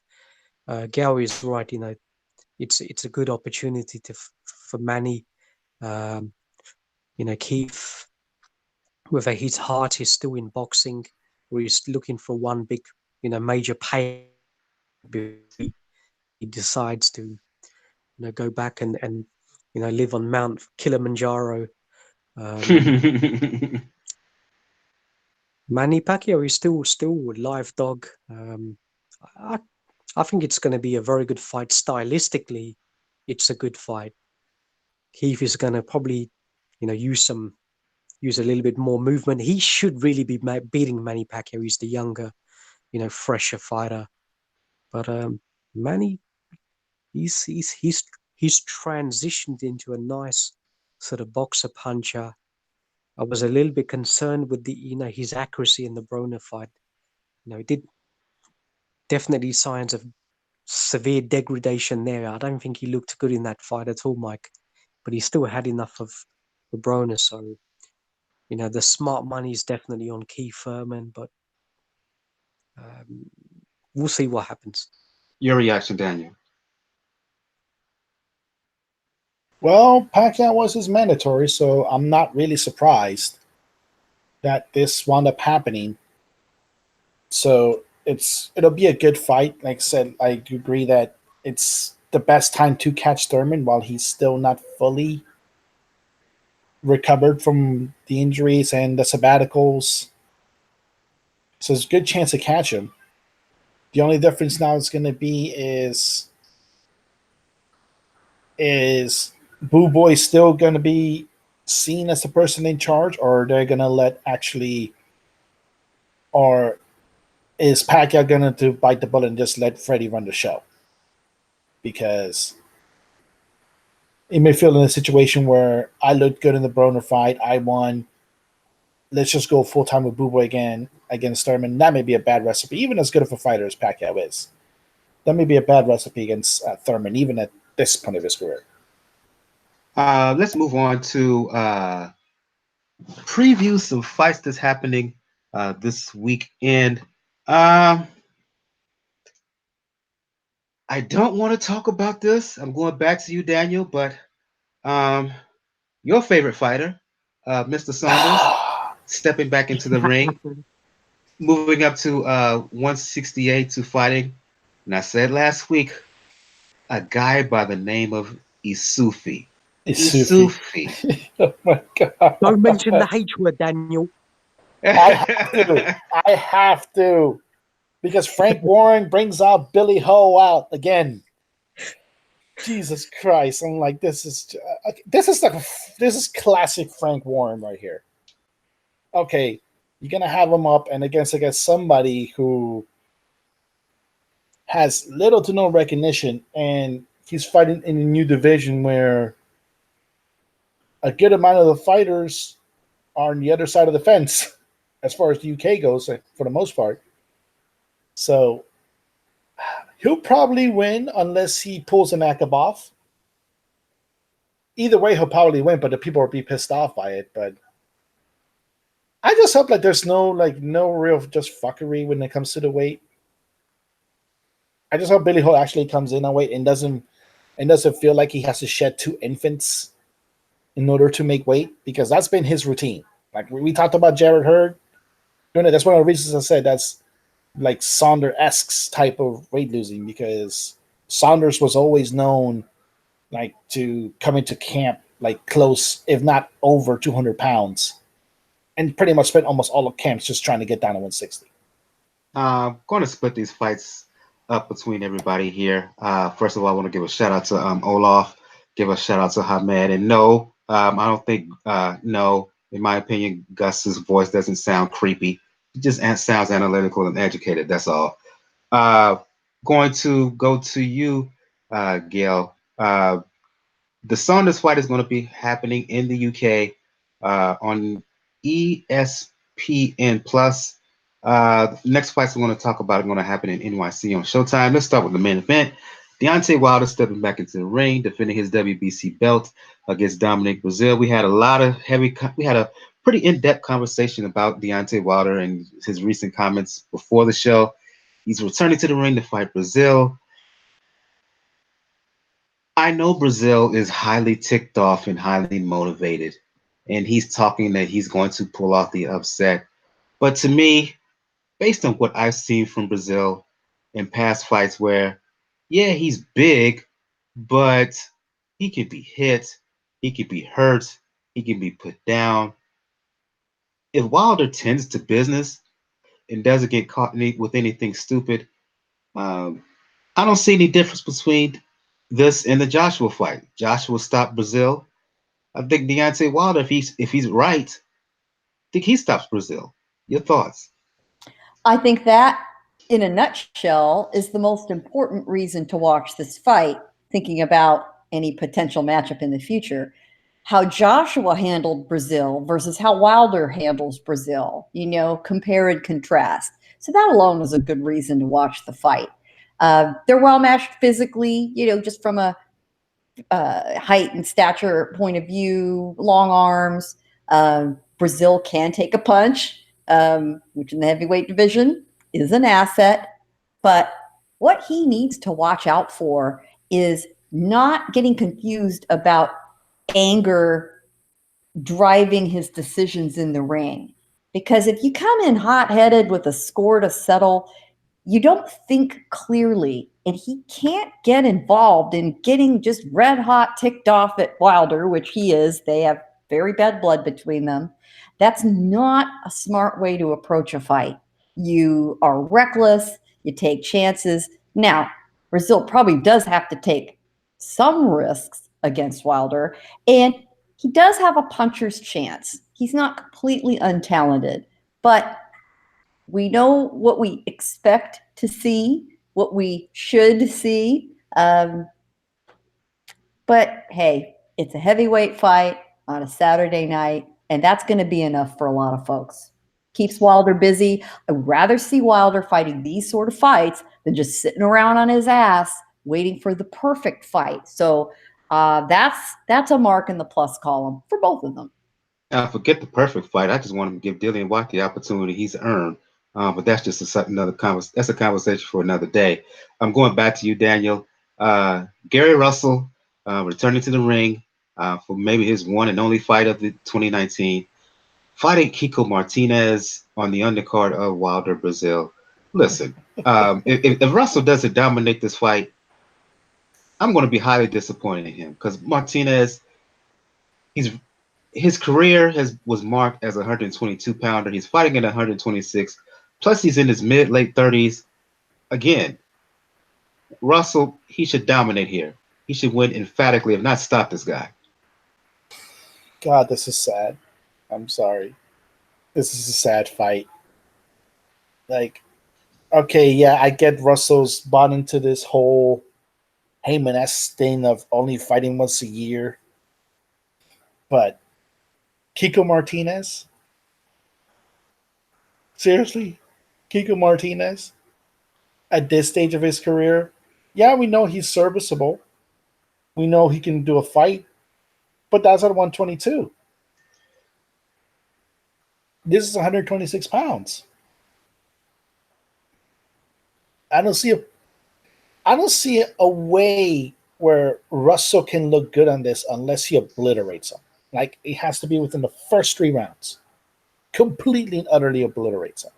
Gao is right. It's a good opportunity for Manny. Keith, whether his heart is still in boxing or he's looking for one big, major pay before he decides to, go back and live on Mount Kilimanjaro. Manny Pacquiao is still a live dog. I think it's going to be a very good fight. Stylistically, it's a good fight. Keith is going to probably, use a little bit more movement. He should really be beating Manny Pacquiao. He's the younger, fresher fighter. But Manny, he's transitioned into a nice sort of boxer puncher. I was a little bit concerned with his accuracy in the Broner fight. It did definitely signs of severe degradation there. I don't think he looked good in that fight at all, Mike. But he still had enough of the Broner, so the smart money is definitely on Keith Thurman, but we'll see what happens. Your reaction, Daniel? Well, Pacquiao was his mandatory, so I'm not really surprised that this wound up happening. So it'll be a good fight. Like I said, I agree that it's the best time to catch Thurman while he's still not fully recovered from the injuries and the sabbaticals. So there's a good chance to catch him. The only difference now is going to be is Boo Boy still going to be seen as the person in charge, or they're going to or is Pacquiao going to bite the bullet and just let Freddie run the show? Because he may feel in a situation where I looked good in the Broner fight, I won, let's just go full time with Boo again against Thurman. That may be a bad recipe, even as good of a fighter as Pacquiao is. That may be a bad recipe against Thurman, even at this point of his career. Let's move on to preview some fights that's happening this weekend. I don't want to talk about this. I'm going back to you, Daniel, but your favorite fighter, Mr. Saunders, stepping back into the ring, moving up to 168 to fighting. And I said last week, a guy by the name of Isufi. Isufi. Oh my God. Don't mention the H word, Daniel. I have to. Because Frank Warren brings out Billy Ho out again. Jesus Christ! I'm like, this is classic Frank Warren right here. Okay, you're gonna have him up and against somebody who has little to no recognition, and he's fighting in a new division where a good amount of the fighters are on the other side of the fence, as far as the UK goes, for the most part. So he'll probably win unless he pulls an Akab off. Either way, he'll probably win, but the people will be pissed off by it. But I just hope like there's no real just fuckery when it comes to the weight. I just hope Billy Ho actually comes in on weight and doesn't feel like he has to shed 2 infants in order to make weight, because that's been his routine. Like we talked about Jarrett Hurd. That's one of the reasons I said that's like Saunders-esque type of weight losing, because Saunders was always known like to come into camp like close, if not over 200 pounds, and pretty much spent almost all of camps just trying to get down to 160. I'm going to split these fights up between everybody here. First of all, I want to give a shout out to Olaf, give a shout out to Hamed, and no, I don't think no, in my opinion, Gus's voice doesn't sound creepy. It just sounds analytical and educated. That's all. Going to go to you, Gail. The Saunders fight is going to be happening in the UK on ESPN Plus. Next fights we're going to talk about are going to happen in NYC on Showtime. Let's start with the main event. Deontay Wilder stepping back into the ring, defending his WBC belt against Dominic Breazeale. We had a pretty in-depth conversation about Deontay Wilder and his recent comments before the show. He's returning to the ring to fight Breazeale. I know Breazeale is highly ticked off and highly motivated, and he's talking that he's going to pull off the upset. But to me, based on what I've seen from Breazeale in past fights where, yeah, he's big, but he can be hit, he can be hurt, he can be put down. If Wilder tends to business and doesn't get caught with anything stupid, I don't see any difference between this and the Joshua fight. Joshua stopped Breazeale. I think Deontay Wilder, if he's right, I think he stops Breazeale. Your thoughts? I think that, in a nutshell, is the most important reason to watch this fight, thinking about any potential matchup in the future. How Joshua handled Breazeale versus how Wilder handles Breazeale, compare and contrast. So that alone is a good reason to watch the fight. They're well matched physically, just from a height and stature point of view, long arms. Breazeale can take a punch, which in the heavyweight division is an asset. But what he needs to watch out for is not getting confused about anger driving his decisions in the ring. Because if you come in hot-headed with a score to settle, you don't think clearly, and he can't get involved in getting just red hot ticked off at Wilder, which he is. They have very bad blood between them. That's not a smart way to approach a fight. You are reckless. You take chances. Now, Breazeale probably does have to take some risks against Wilder, and he does have a puncher's chance. He's not completely untalented, but we know what we expect to see, what we should see. But hey, it's a heavyweight fight on a Saturday night. And that's going to be enough for a lot of folks. Keeps Wilder busy. I'd rather see Wilder fighting these sort of fights than just sitting around on his ass waiting for the perfect fight. So that's a mark in the plus column for both of them. Now, forget the perfect fight. I just want to give Dillian White the opportunity he's earned. But that's just that's a conversation for another day. I'm going back to you, Daniel. Gary Russell returning to the ring for maybe his one and only fight of the 2019, fighting Kiko Martinez on the undercard of Wilder Breazeale. Listen, if Russell doesn't dominate this fight, I'm going to be highly disappointed in him because Martinez, he's his career was marked as a 122 pounder. He's fighting at 126. Plus, he's in his late 30s. Again, Russell, he should dominate here. He should win emphatically, if not stop this guy. God, this is sad. I'm sorry. This is a sad fight. Like, okay, yeah, I get Russell's bought into this whole Heyman-esque thing of only fighting once a year. But Kiko Martinez? Seriously? Kiko Martinez? At this stage of his career? Yeah, we know he's serviceable. We know he can do a fight. But that's at 122. This is 126 pounds. I don't see a way where Russell can look good on this unless he obliterates him. Like, it has to be within the first 3 rounds. Completely and utterly obliterates him.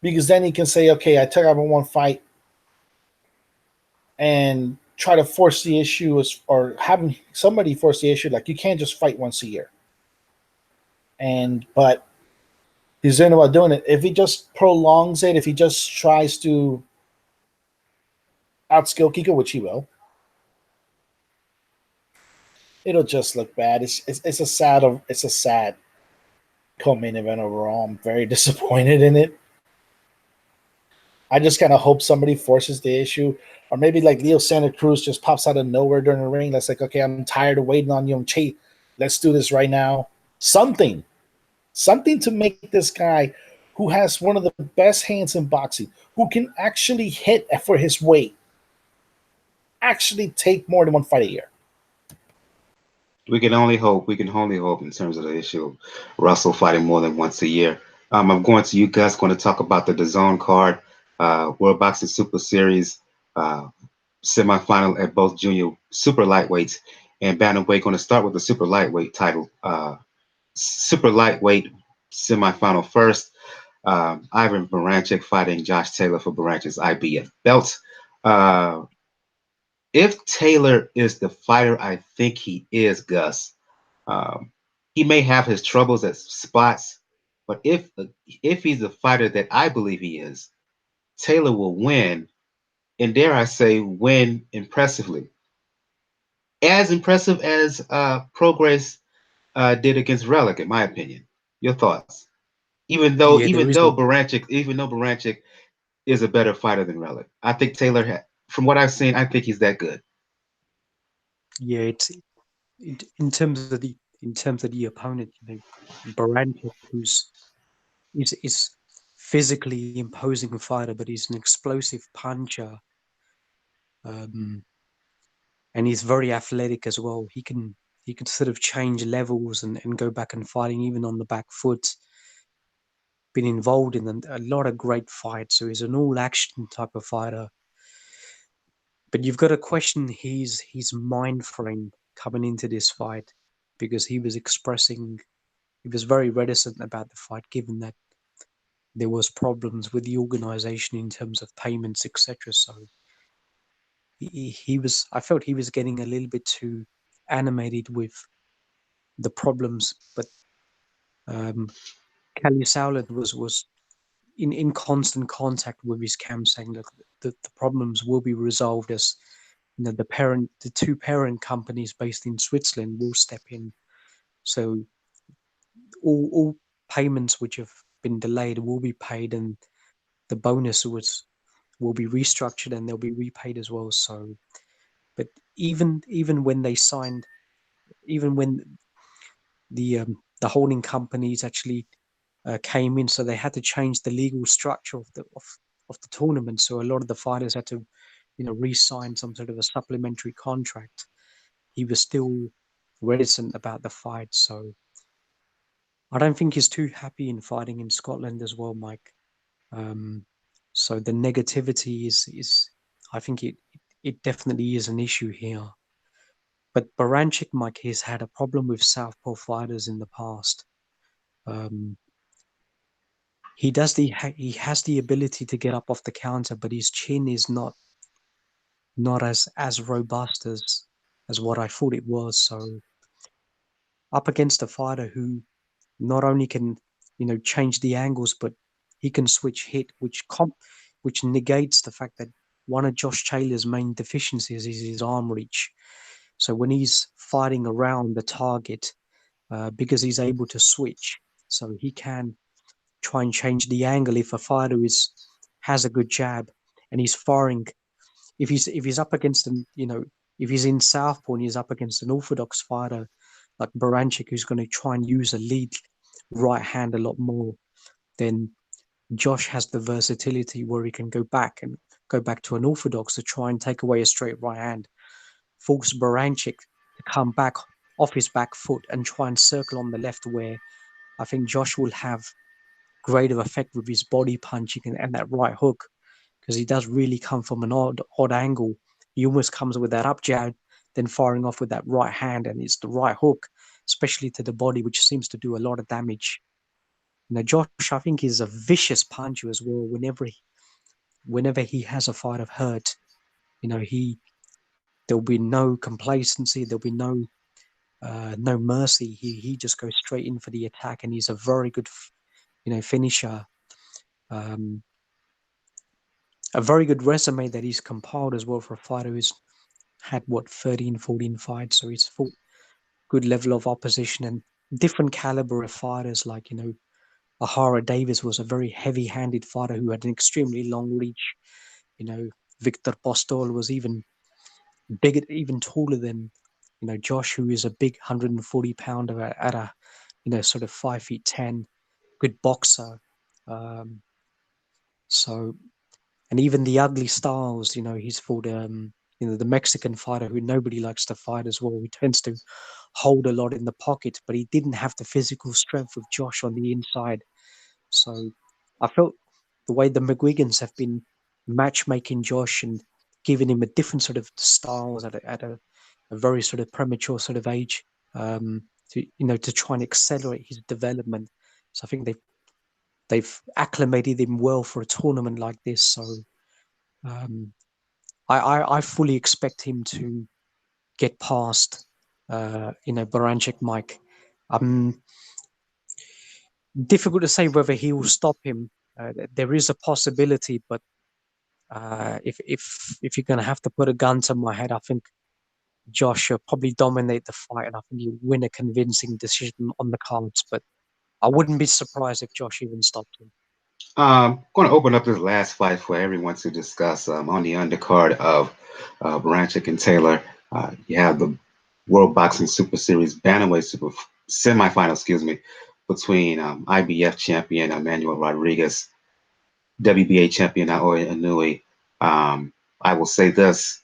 Because then he can say, okay, I took out one fight and try to force the issue, or having somebody force the issue, like, you can't just fight once a year. But he's thinking about doing it. If he just prolongs it, if he just tries to outskill Kiko, which he will, it'll just look bad. It's a sad co-main event overall. I'm very disappointed in it. I just kind of hope somebody forces the issue, or maybe like Leo Santa Cruz just pops out of nowhere during the ring. That's like, okay, I'm tired of waiting on you. Let's do this right now. Something to make this guy, who has one of the best hands in boxing, who can actually hit for his weight, actually take more than one fight a year. We can only hope. We can only hope in terms of the issue of Russell fighting more than once a year. I'm going to you guys going to talk about the DAZN card, World Boxing Super Series semifinal at both junior super lightweights and bantamweight. Going to start with the super lightweight title, super lightweight semifinal first. Ivan Baranchyk fighting Josh Taylor for Baranchyk's IBF belt. If Taylor is the fighter I think he is, Gus, he may have his troubles at spots, but if he's the fighter that I believe he is, Taylor will win, and dare I say, win impressively. As impressive as Prograis did against Relic, in my opinion. Your thoughts? Even though Baranchyk is a better fighter than Relic, I think Taylor, from what I've seen, I think he's that good. Yeah, it's in terms of the opponent, Baranchyk, is physically imposing fighter, but he's an explosive puncher, and he's very athletic as well. He can sort of change levels and go back and fighting even on the back foot. Been involved in a lot of great fights, so he's an all action type of fighter. But you've got to question his mind frame coming into this fight, because he was very reticent about the fight, given that there was problems with the organization in terms of payments, etc. So I felt he was getting a little bit too animated with the problems. But Kelly Sowland was in constant contact with his camp, saying that the problems will be resolved, as the 2 parent companies based in Switzerland will step in. So all payments which have been delayed will be paid, and the bonus will be restructured and they'll be repaid as well. So, but even when they signed, even when the holding companies actually came in, so they had to change the legal structure of the tournament. So a lot of the fighters had to, re-sign some sort of a supplementary contract. He was still reticent about the fight, so I don't think he's too happy in fighting in Scotland as well, Mike. So the negativity is I think it definitely is an issue here. But Baranchyk, Mike, he's had a problem with southpaw fighters in the past. He has the ability to get up off the counter, but his chin is not as robust as what I thought it was. So up against a fighter who not only can change the angles, but he can switch hit, which negates the fact that one of Josh Taylor's main deficiencies is his arm reach. So when he's fighting around the target, because he's able to switch, so he can try and change the angle if a fighter has a good jab and he's firing. If he's up against if he's in southpaw and he's up against an orthodox fighter like Baranchyk, who's going to try and use a lead right hand a lot more, then Josh has the versatility where he can go back to an orthodox to try and take away a straight right hand, force Baranchyk to come back off his back foot and try and circle on the left, where I think Josh will have greater effect with his body punching and that right hook, because he does really come from an odd angle. He almost comes with that up jab, then firing off with that right hand, and it's the right hook, especially to the body, which seems to do a lot of damage. Josh, I think, is a vicious puncher as well. Whenever he has a fight of hurt, there'll be no complacency, there'll be no mercy. He just goes straight in for the attack, and he's a very good, finisher. A very good resume that he's compiled as well for a fighter who's had 13, 14 fights. So he's fought good level of opposition and different caliber of fighters. Like Ahara Davis was a very heavy-handed fighter who had an extremely long reach. Victor Postol was even bigger, even taller than Josh, who is a big 140-pounder at a sort of 5'10", good boxer. And even the ugly styles, he's fought the Mexican fighter who nobody likes to fight as well. He tends to hold a lot in the pocket, but he didn't have the physical strength with Josh on the inside. So I felt the way the McGuigans have been matchmaking Josh and giving him a different sort of styles at a very sort of premature sort of age, to try and accelerate his development. So I think they've acclimated him well for a tournament like this. So I fully expect him to get past Baranchyk, Mike. Difficult to say whether he will stop him. There is a possibility, but if you're going to have to put a gun to my head, I think Josh will probably dominate the fight, and I think he'll win a convincing decision on the cards. But I wouldn't be surprised if Josh even stopped him. I'm going to open up this last fight for everyone to discuss on the undercard of Baranchyk and Taylor. You have the World Boxing Super Series Bantamweight semifinal, between IBF champion Emmanuel Rodriguez, WBA champion Naoya Inoue. I will say this: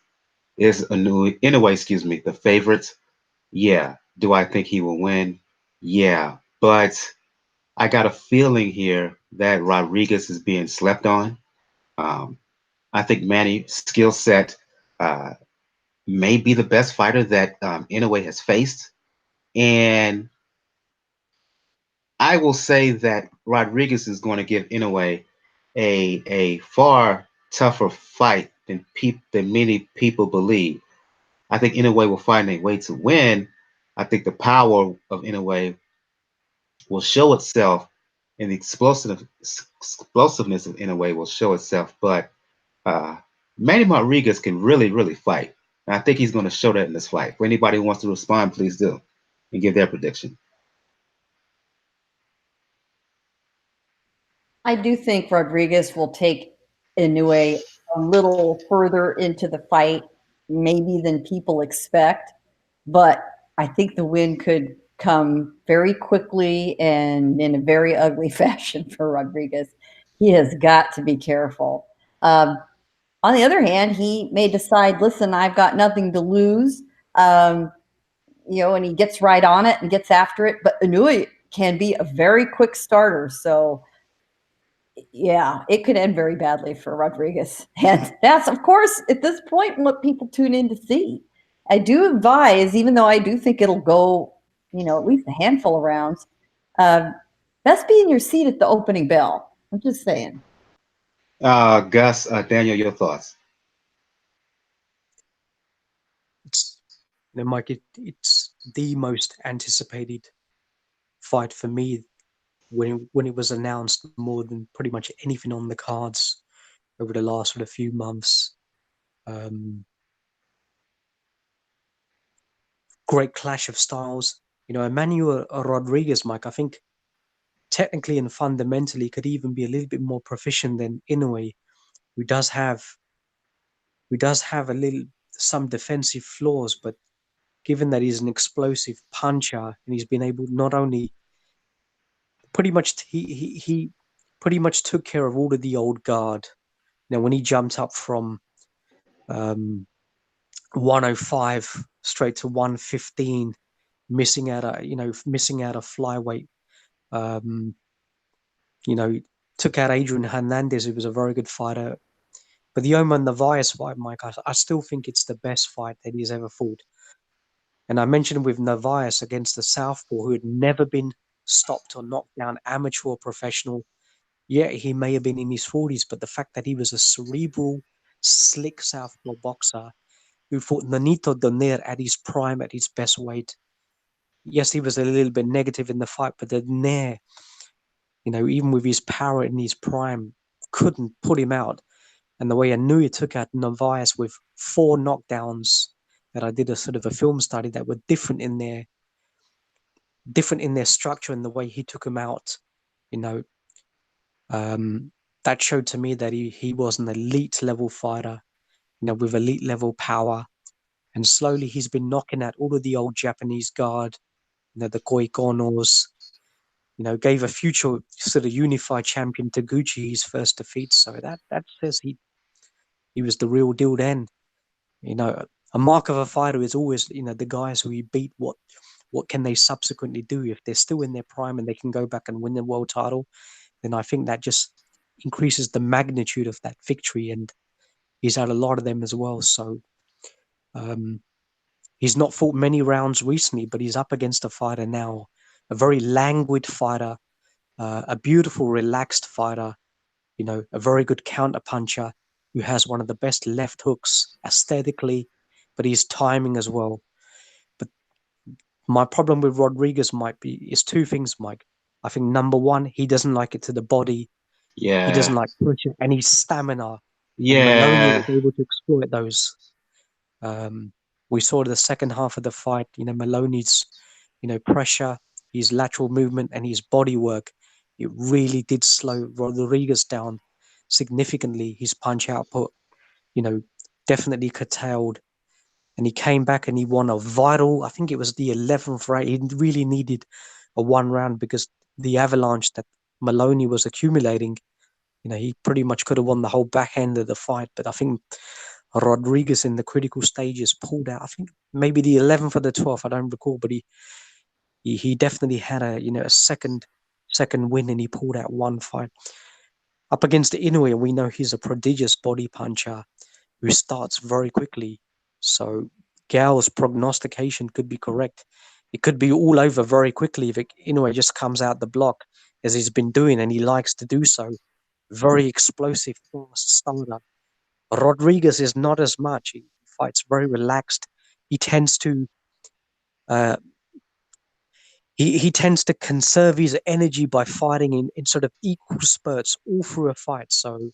is Inoue, the favorite? Yeah. Do I think he will win? Yeah. But I got a feeling here that Rodriguez is being slept on. I think Manny's skill set may be the best fighter that Inoue has faced. And I will say that Rodriguez is going to give Inoue a far tougher fight than many people believe. I think Inoue will find a way to win. I think the power of Inoue will show itself, and the explosiveness of Inoue will show itself. But Manny Rodriguez can really, really fight. And I think he's going to show that in this fight. For anybody who wants to respond, please do and give their prediction. I do think Rodriguez will take Inoue a little further into the fight, maybe than people expect. But I think the win could come very quickly and in a very ugly fashion for Rodriguez. He has got to be careful. On the other hand, he may decide, listen, I've got nothing to lose, and he gets right on it and gets after it. But Inoue can be a very quick starter. So, yeah, it could end very badly for Rodriguez. And that's, of course, at this point, what people tune in to see. I do advise, even though I do think it'll go, at least a handful of rounds, best be in your seat at the opening bell. I'm just saying. Gus, Daniel, your thoughts? It's, Mike, it's the most anticipated fight for me when it was announced, more than pretty much anything on the cards over the last sort of few months. Great clash of styles. Emmanuel Rodriguez, Mike, I think technically and fundamentally could even be a little bit more proficient than Inoue, who does have some defensive flaws, but given that he's an explosive puncher and he's been able not only pretty much he pretty much took care of all of the old guard. When he jumped up from 105 straight to 115, missing out a flyweight. Took out Adrian Hernandez, who was a very good fighter. But the Oman Narvaez fight, Mike, I still think it's the best fight that he's ever fought. And I mentioned with Narvaez against the southpaw, who had never been stopped or knocked down, amateur or professional. Yeah, he may have been in his 40s, but the fact that he was a cerebral, slick southpaw boxer who fought Nonito Donaire at his prime, at his best weight. Yes, he was a little bit negative in the fight, but Donaire, even with his power in his prime, couldn't put him out. And the way Inoue took out Narvaez with 4 knockdowns, that I did a sort of a film study that were different in their structure and the way he took him out, that showed to me that he was an elite level fighter, with elite level power. And slowly he's been knocking out all of the old Japanese guard, the Koikonos, gave a future sort of unified champion Taguchi his first defeat. So that says he was the real deal then. A mark of a fighter is always, the guys who he beat, what can they subsequently do? If they're still in their prime and they can go back and win the world title, then I think that just increases the magnitude of that victory. And he's had a lot of them as well. So he's not fought many rounds recently, but he's up against a fighter now, a very languid fighter, a beautiful, relaxed fighter, a very good counter puncher who has one of the best left hooks aesthetically, but his timing as well. But my problem with Rodriguez is 2 things, Mike. I think number 1, he doesn't like it to the body. Yeah. He doesn't like pushing, and his stamina. Yeah. And Maloney was able to exploit those. We saw the second half of the fight, Maloney's, pressure, his lateral movement, and his body work. It really did slow Rodriguez down significantly. His punch output, definitely curtailed. And he came back and he won a vital, I think it was the 11th round. He really needed a 1 round because the avalanche that Maloney was accumulating, he pretty much could have won the whole back end of the fight. But I think Rodriguez in the critical stages pulled out, I think maybe the 11th or the 12th, I don't recall, but he definitely had a second win, and he pulled out 1 fight. Up against Inoue, we know he's a prodigious body puncher who starts very quickly. So Gal's prognostication could be correct. It could be all over very quickly if Inoue just comes out the block, as he's been doing, and he likes to do so. Very explosive, fast starter. Rodriguez is not as much. He fights very relaxed. He tends to he tends to conserve his energy by fighting in sort of equal spurts all through a fight. So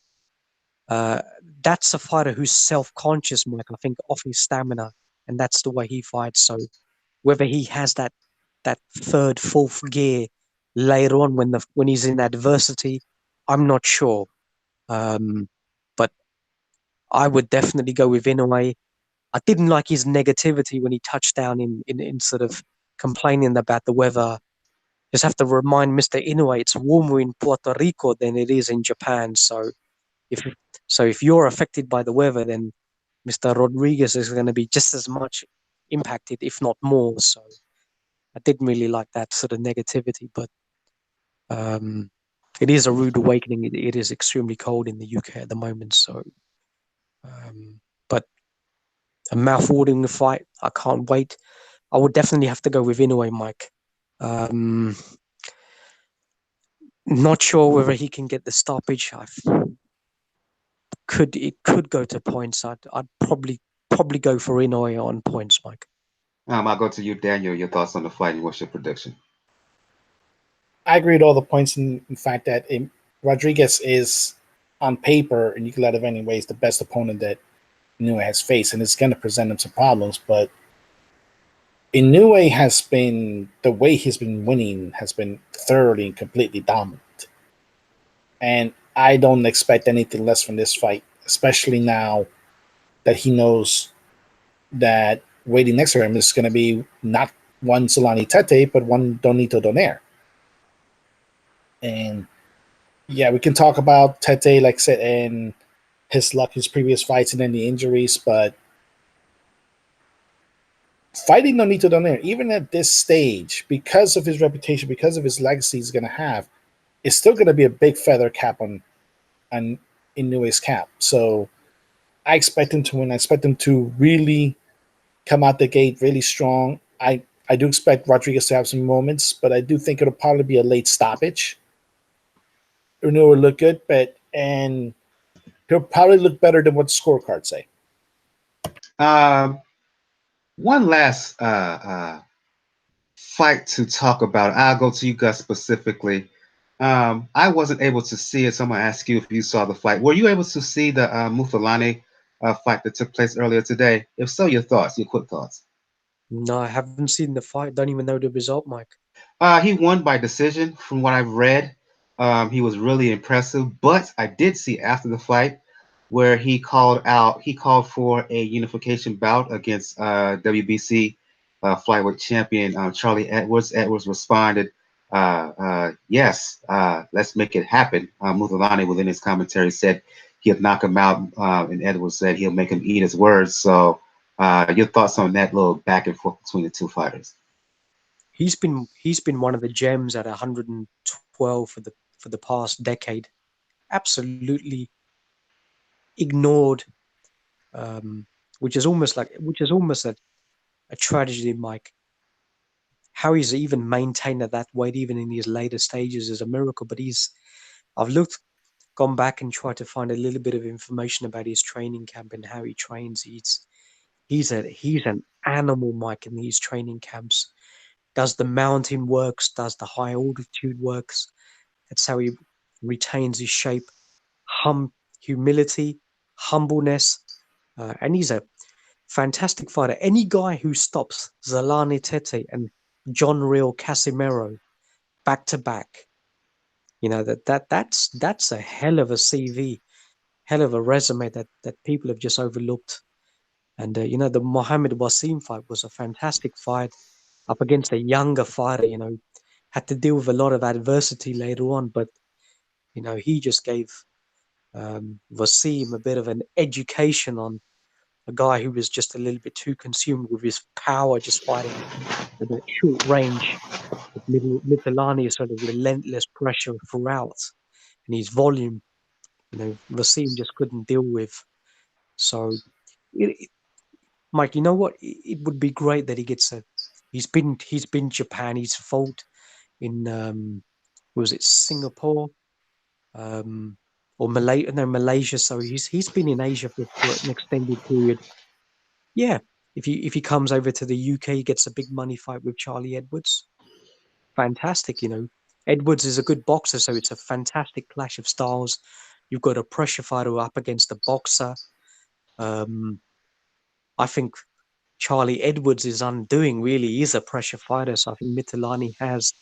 that's a fighter who's self-conscious, Mike, I think, of his stamina, and that's the way he fights. So whether he has that 3rd, 4th gear later on when he's in adversity, I'm not sure. But I would definitely go with Inoue. I didn't like his negativity when he touched down in sort of complaining about the weather. Just have to remind Mr. Inoue it's warmer in Puerto Rico than it is in Japan. If if you're affected by the weather, then Mr. Rodriguez is going to be just as much impacted, if not more. So I didn't really like that sort of negativity, but um, it is a rude awakening. It is extremely cold in the UK at the moment. So, but a mouth-watering fight. I can't wait. I would definitely have to go with Inoue, Mike. Um, Not sure whether he can get the stoppage. It could go to points. I'd probably go for Inoue on points, Mike. I'll go to you, Daniel. Your thoughts on the fight and what's your prediction? I agree with all the points in fact that Rodriguez is on paper, and you can let it any ways, the best opponent that Inoue has faced, and it's going to present him some problems. But Inoue has been, the way he's been winning has been thoroughly and completely dominant. And I don't expect anything less from this fight, especially now that he knows that waiting next to him is going to be not one Solani Tete, but one Donito Donaire. And yeah, we can talk about Tete, like I said, and his luck, his previous fights, and then the injuries, but fighting Donito Donaire, even at this stage, because of his reputation, because of his legacy he's going to have, is still going to be a big feather cap on Inoue's cap. So I expect him to win. I expect him to really come out the gate really strong. I do expect Rodriguez to have some moments, but I do think it'll probably be a late stoppage. Inoue will look good, and he'll probably look better than what the scorecards say. Um, One last fight to talk about. I'll go to you guys specifically. I wasn't able to see it, so I'm gonna ask you if you saw the fight. Were you able to see the Muthalani fight that took place earlier today? If so, your thoughts, your quick thoughts. No, I haven't seen the fight. Don't even know the result, Mike. He won by decision, from what I've read. He was really impressive, but I did see after the fight where he called for a unification bout against WBC flyweight champion Charlie Edwards. Edwards responded, "Yes, let's make it happen." Muthalani, within his commentary, said he'll knock him out, and Edwards said he'll make him eat his words. So, your thoughts on that little back and forth between the two fighters? He's been one of the gems at 112 for the past decade. Absolutely ignored, um, which is almost a tragedy, Mike. How he's even maintained at that weight, even in his later stages, is a miracle. But I've gone back and tried to find a little bit of information about his training camp and how he trains. He's an animal, Mike, in these training camps. Does the mountain works? Does the high altitude works? That's how he retains his shape. Humility, humbleness, and he's a fantastic fighter. Any guy who stops Zolani Tete and John Real Casimero back to back, that's a hell of a CV, hell of a resume that people have just overlooked. And the Mohammed Wasim fight was a fantastic fight up against a younger fighter. Had to deal with a lot of adversity later on, but he just gave Wasim a bit of an education on a guy who was just a little bit too consumed with his power, just fighting at that short range. With Mithilani sort of relentless pressure throughout, and his volume, Wasim just couldn't deal with. So, Mike, you know what? It would be great that he gets a. He's been Japan. He's fought in was it Singapore, or Malaysia? No, Malaysia. So he's been in Asia for an extended period. Yeah, if he comes over to the UK, he gets a big money fight with Charlie Edwards. Fantastic, Edwards is a good boxer, so it's a fantastic clash of styles. You've got a pressure fighter up against a boxer. I think Charlie Edwards is undoing. Really is a pressure fighter, so I think Mithilani has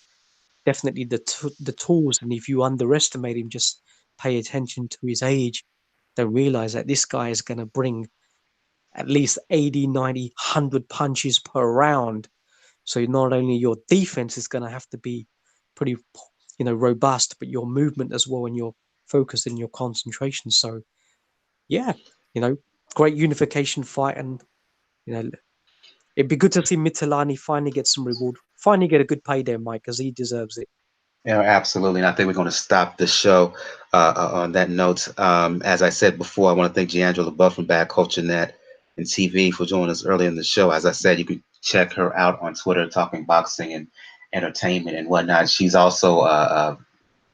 definitely the tools. And if you underestimate him, just pay attention to his age. Don't realize that this guy is going to bring at least 80, 90, 100 punches per round. So not only your defense is going to have to be pretty, robust, but your movement as well, and your focus and your concentration. So yeah, you know, great unification fight, and you know, it'd be good to see Mitilani finally get some reward, finally get a good payday, Mike, because he deserves it. Yeah, absolutely. And I think we're going to stop the show on that note. As I said before, I want to thank Giangela Buff from Bad Culture Net and TV for joining us early in the show. As I said, you can check her out on Twitter, talking boxing and entertainment and whatnot. She's also a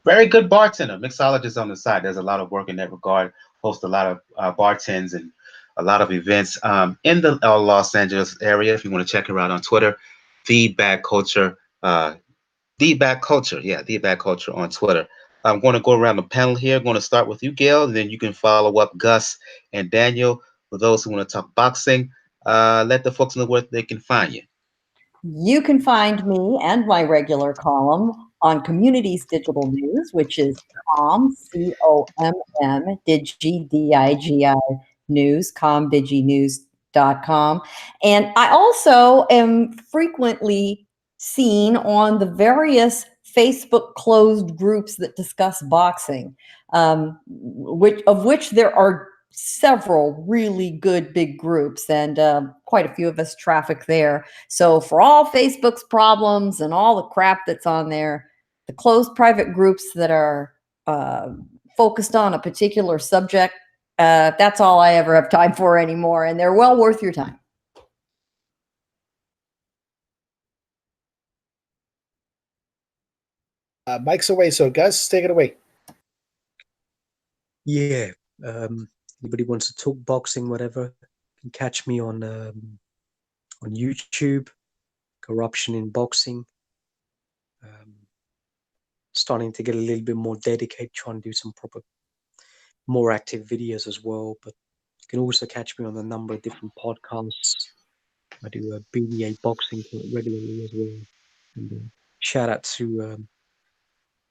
very good bartender, mixologist on the side. There's a lot of work in that regard. Hosts a lot of bartends and a lot of events in the Los Angeles area. If you want to check her out on Twitter, Feedback Culture. The Back Culture. Yeah, The Back Culture on Twitter. I'm going to go around the panel here. I'm going to start with you, Gail, and then you can follow up Gus and Daniel. For those who want to talk boxing, let the folks know where they can find you. You can find me and my regular column on Communities Digital News, which is COM, COMM, Digi, News, comdiginews.com. And I also am frequently seen on the various Facebook closed groups that discuss boxing, which there are several really good big groups, and quite a few of us traffic there. So for all Facebook's problems and all the crap that's on there, the closed private groups that are focused on a particular subject, that's all I ever have time for anymore, and they're well worth your time. Mike's away, so Gus, take it away. Yeah. Anybody wants to talk boxing, whatever, can catch me on YouTube. Corruption in Boxing. Starting to get a little bit more dedicated, trying to do some proper, more active videos as well. But you can also catch me on a number of different podcasts. I do a BDA boxing regularly as well. And shout out to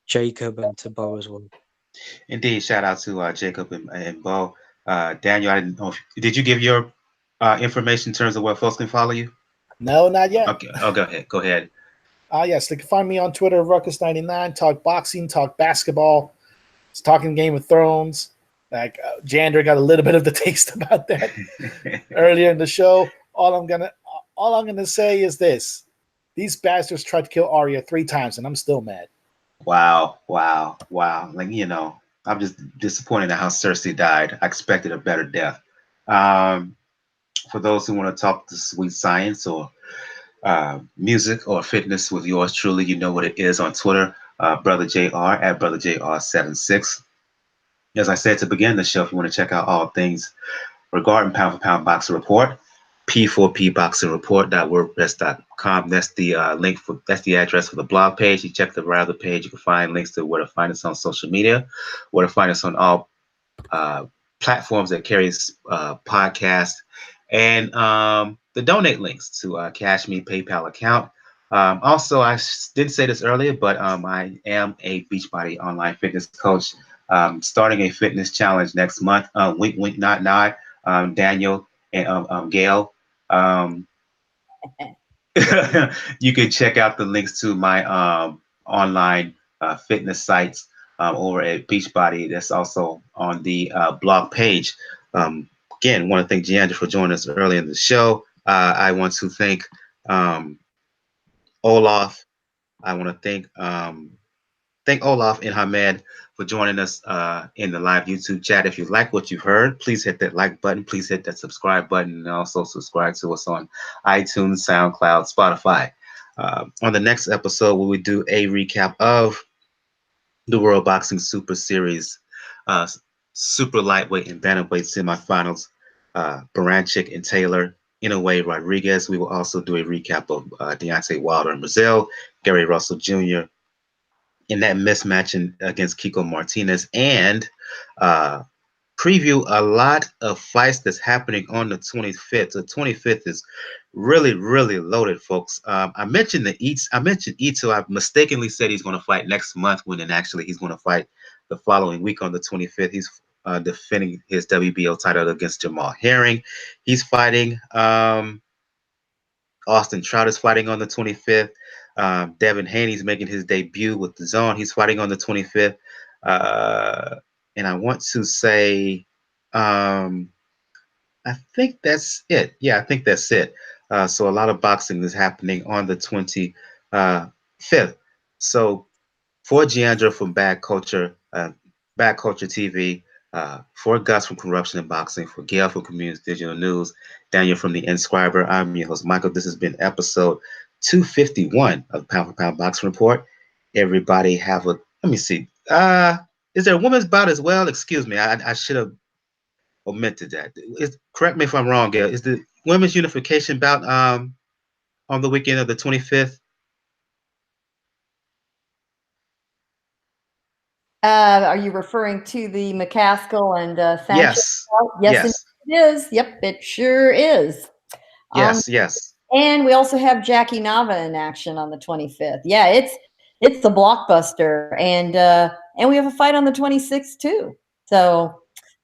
Jacob and to Bo as well. Indeed, shout out to Jacob and Bo. Daniel, I didn't know did you give your information in terms of where folks can follow you? No, not yet. Okay, oh, go ahead. Go ahead. Yes, they can find me on Twitter, Ruckus99, talk boxing, talk basketball, it's talking Game of Thrones. Like Jander got a little bit of the taste about that earlier in the show. All I'm gonna say is this: these bastards tried to kill Arya 3 times, and I'm still mad. Wow. Like, I'm just disappointed at how Cersei died. I expected a better death. For those who want to talk to sweet science or music or fitness with yours truly, you know what it is on Twitter, Brother JR at Brother JR76. As I said to begin the show, if you want to check out all things regarding Pound for Pound Boxing Report, P4P Boxing Report.wordpress.com. That's the that's the address for the blog page. You check the rather page, you can find links to where to find us on social media, where to find us on all platforms that carries podcasts, and the donate links to Cash Me PayPal account. Also, I didn't say this earlier, but I am a Beachbody online fitness coach. Starting a fitness challenge next month. Wink, wink, nod, nod. Daniel and Gail. You can check out the links to my online fitness sites over at Beachbody. That's also on the blog page. Again, want to thank Giandra for joining us early in the show. I want to thank Olaf. I want to thank Olaf and Hamed for joining us in the live YouTube chat. If you like what you've heard, please hit that like button. Please hit that subscribe button, and also subscribe to us on iTunes, SoundCloud, Spotify. On the next episode, we will do a recap of the World Boxing Super Series, super lightweight and bantamweight semifinals. Baranchyk and Taylor, Inoue, Rodriguez. We will also do a recap of Deontay Wilder in Brazil, Gary Russell Jr. in that mismatch against Kiko Martinez, and preview a lot of fights that's happening on the 25th. The 25th is really, really loaded, folks. I mentioned Ito. I mistakenly said he's going to fight next month, when actually he's going to fight the following week on the 25th. He's defending his WBO title against Jamal Herring. He's fighting Austin Trout is fighting on the 25th. Devin Haney's making his debut with the Zone. He's fighting on the 25th. And I want to say, I think that's it. Yeah, I think that's it. So a lot of boxing is happening on the 25th. So for Giandra from Bad Culture TV, for Gus from Corruption and Boxing, for Gail from Community Digital News, Daniel from The Inscriber, I'm your host, Michael. This has been episode 251 of Pound for Pound Boxing Report. Everybody have a, let me see. Is there a women's bout as well? Excuse me, I should have omitted that. Correct me if I'm wrong, Gail. Is the women's unification bout on the weekend of the 25th? Are you referring to the McCaskill and Sanchez? Yes. Yes, Yes. it is. Yep, it sure is. Yes. Yes. And we also have Jackie Nava in action on the 25th. Yeah, it's a blockbuster, and we have a fight on the 26th too. So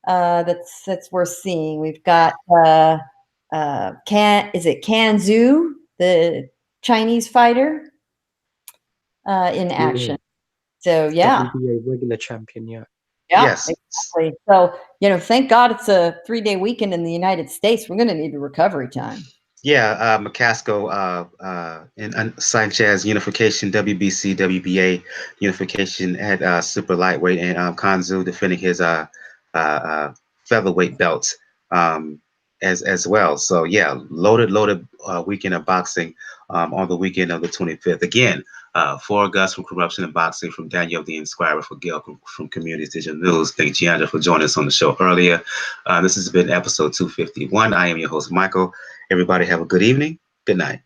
that's worth seeing. We've got Can Zhu, the Chinese fighter, in action. So yeah. WBA regular champion, yeah. Yeah, Yes. exactly. So, thank God it's a 3-day weekend in the United States. We're going to need a recovery time. Yeah, McCaskill and Sanchez unification, WBC, WBA unification at super lightweight, and Kanzu defending his featherweight belt as well. So yeah, loaded weekend of boxing on the weekend of the 25th. Again, for Gus from Corruption and Boxing, from Daniel the Inscriber, for Gail from Community Digital News. Thank Giandra for joining us on the show earlier. This has been episode 251. I am your host, Michael. Everybody have a good evening. Good night.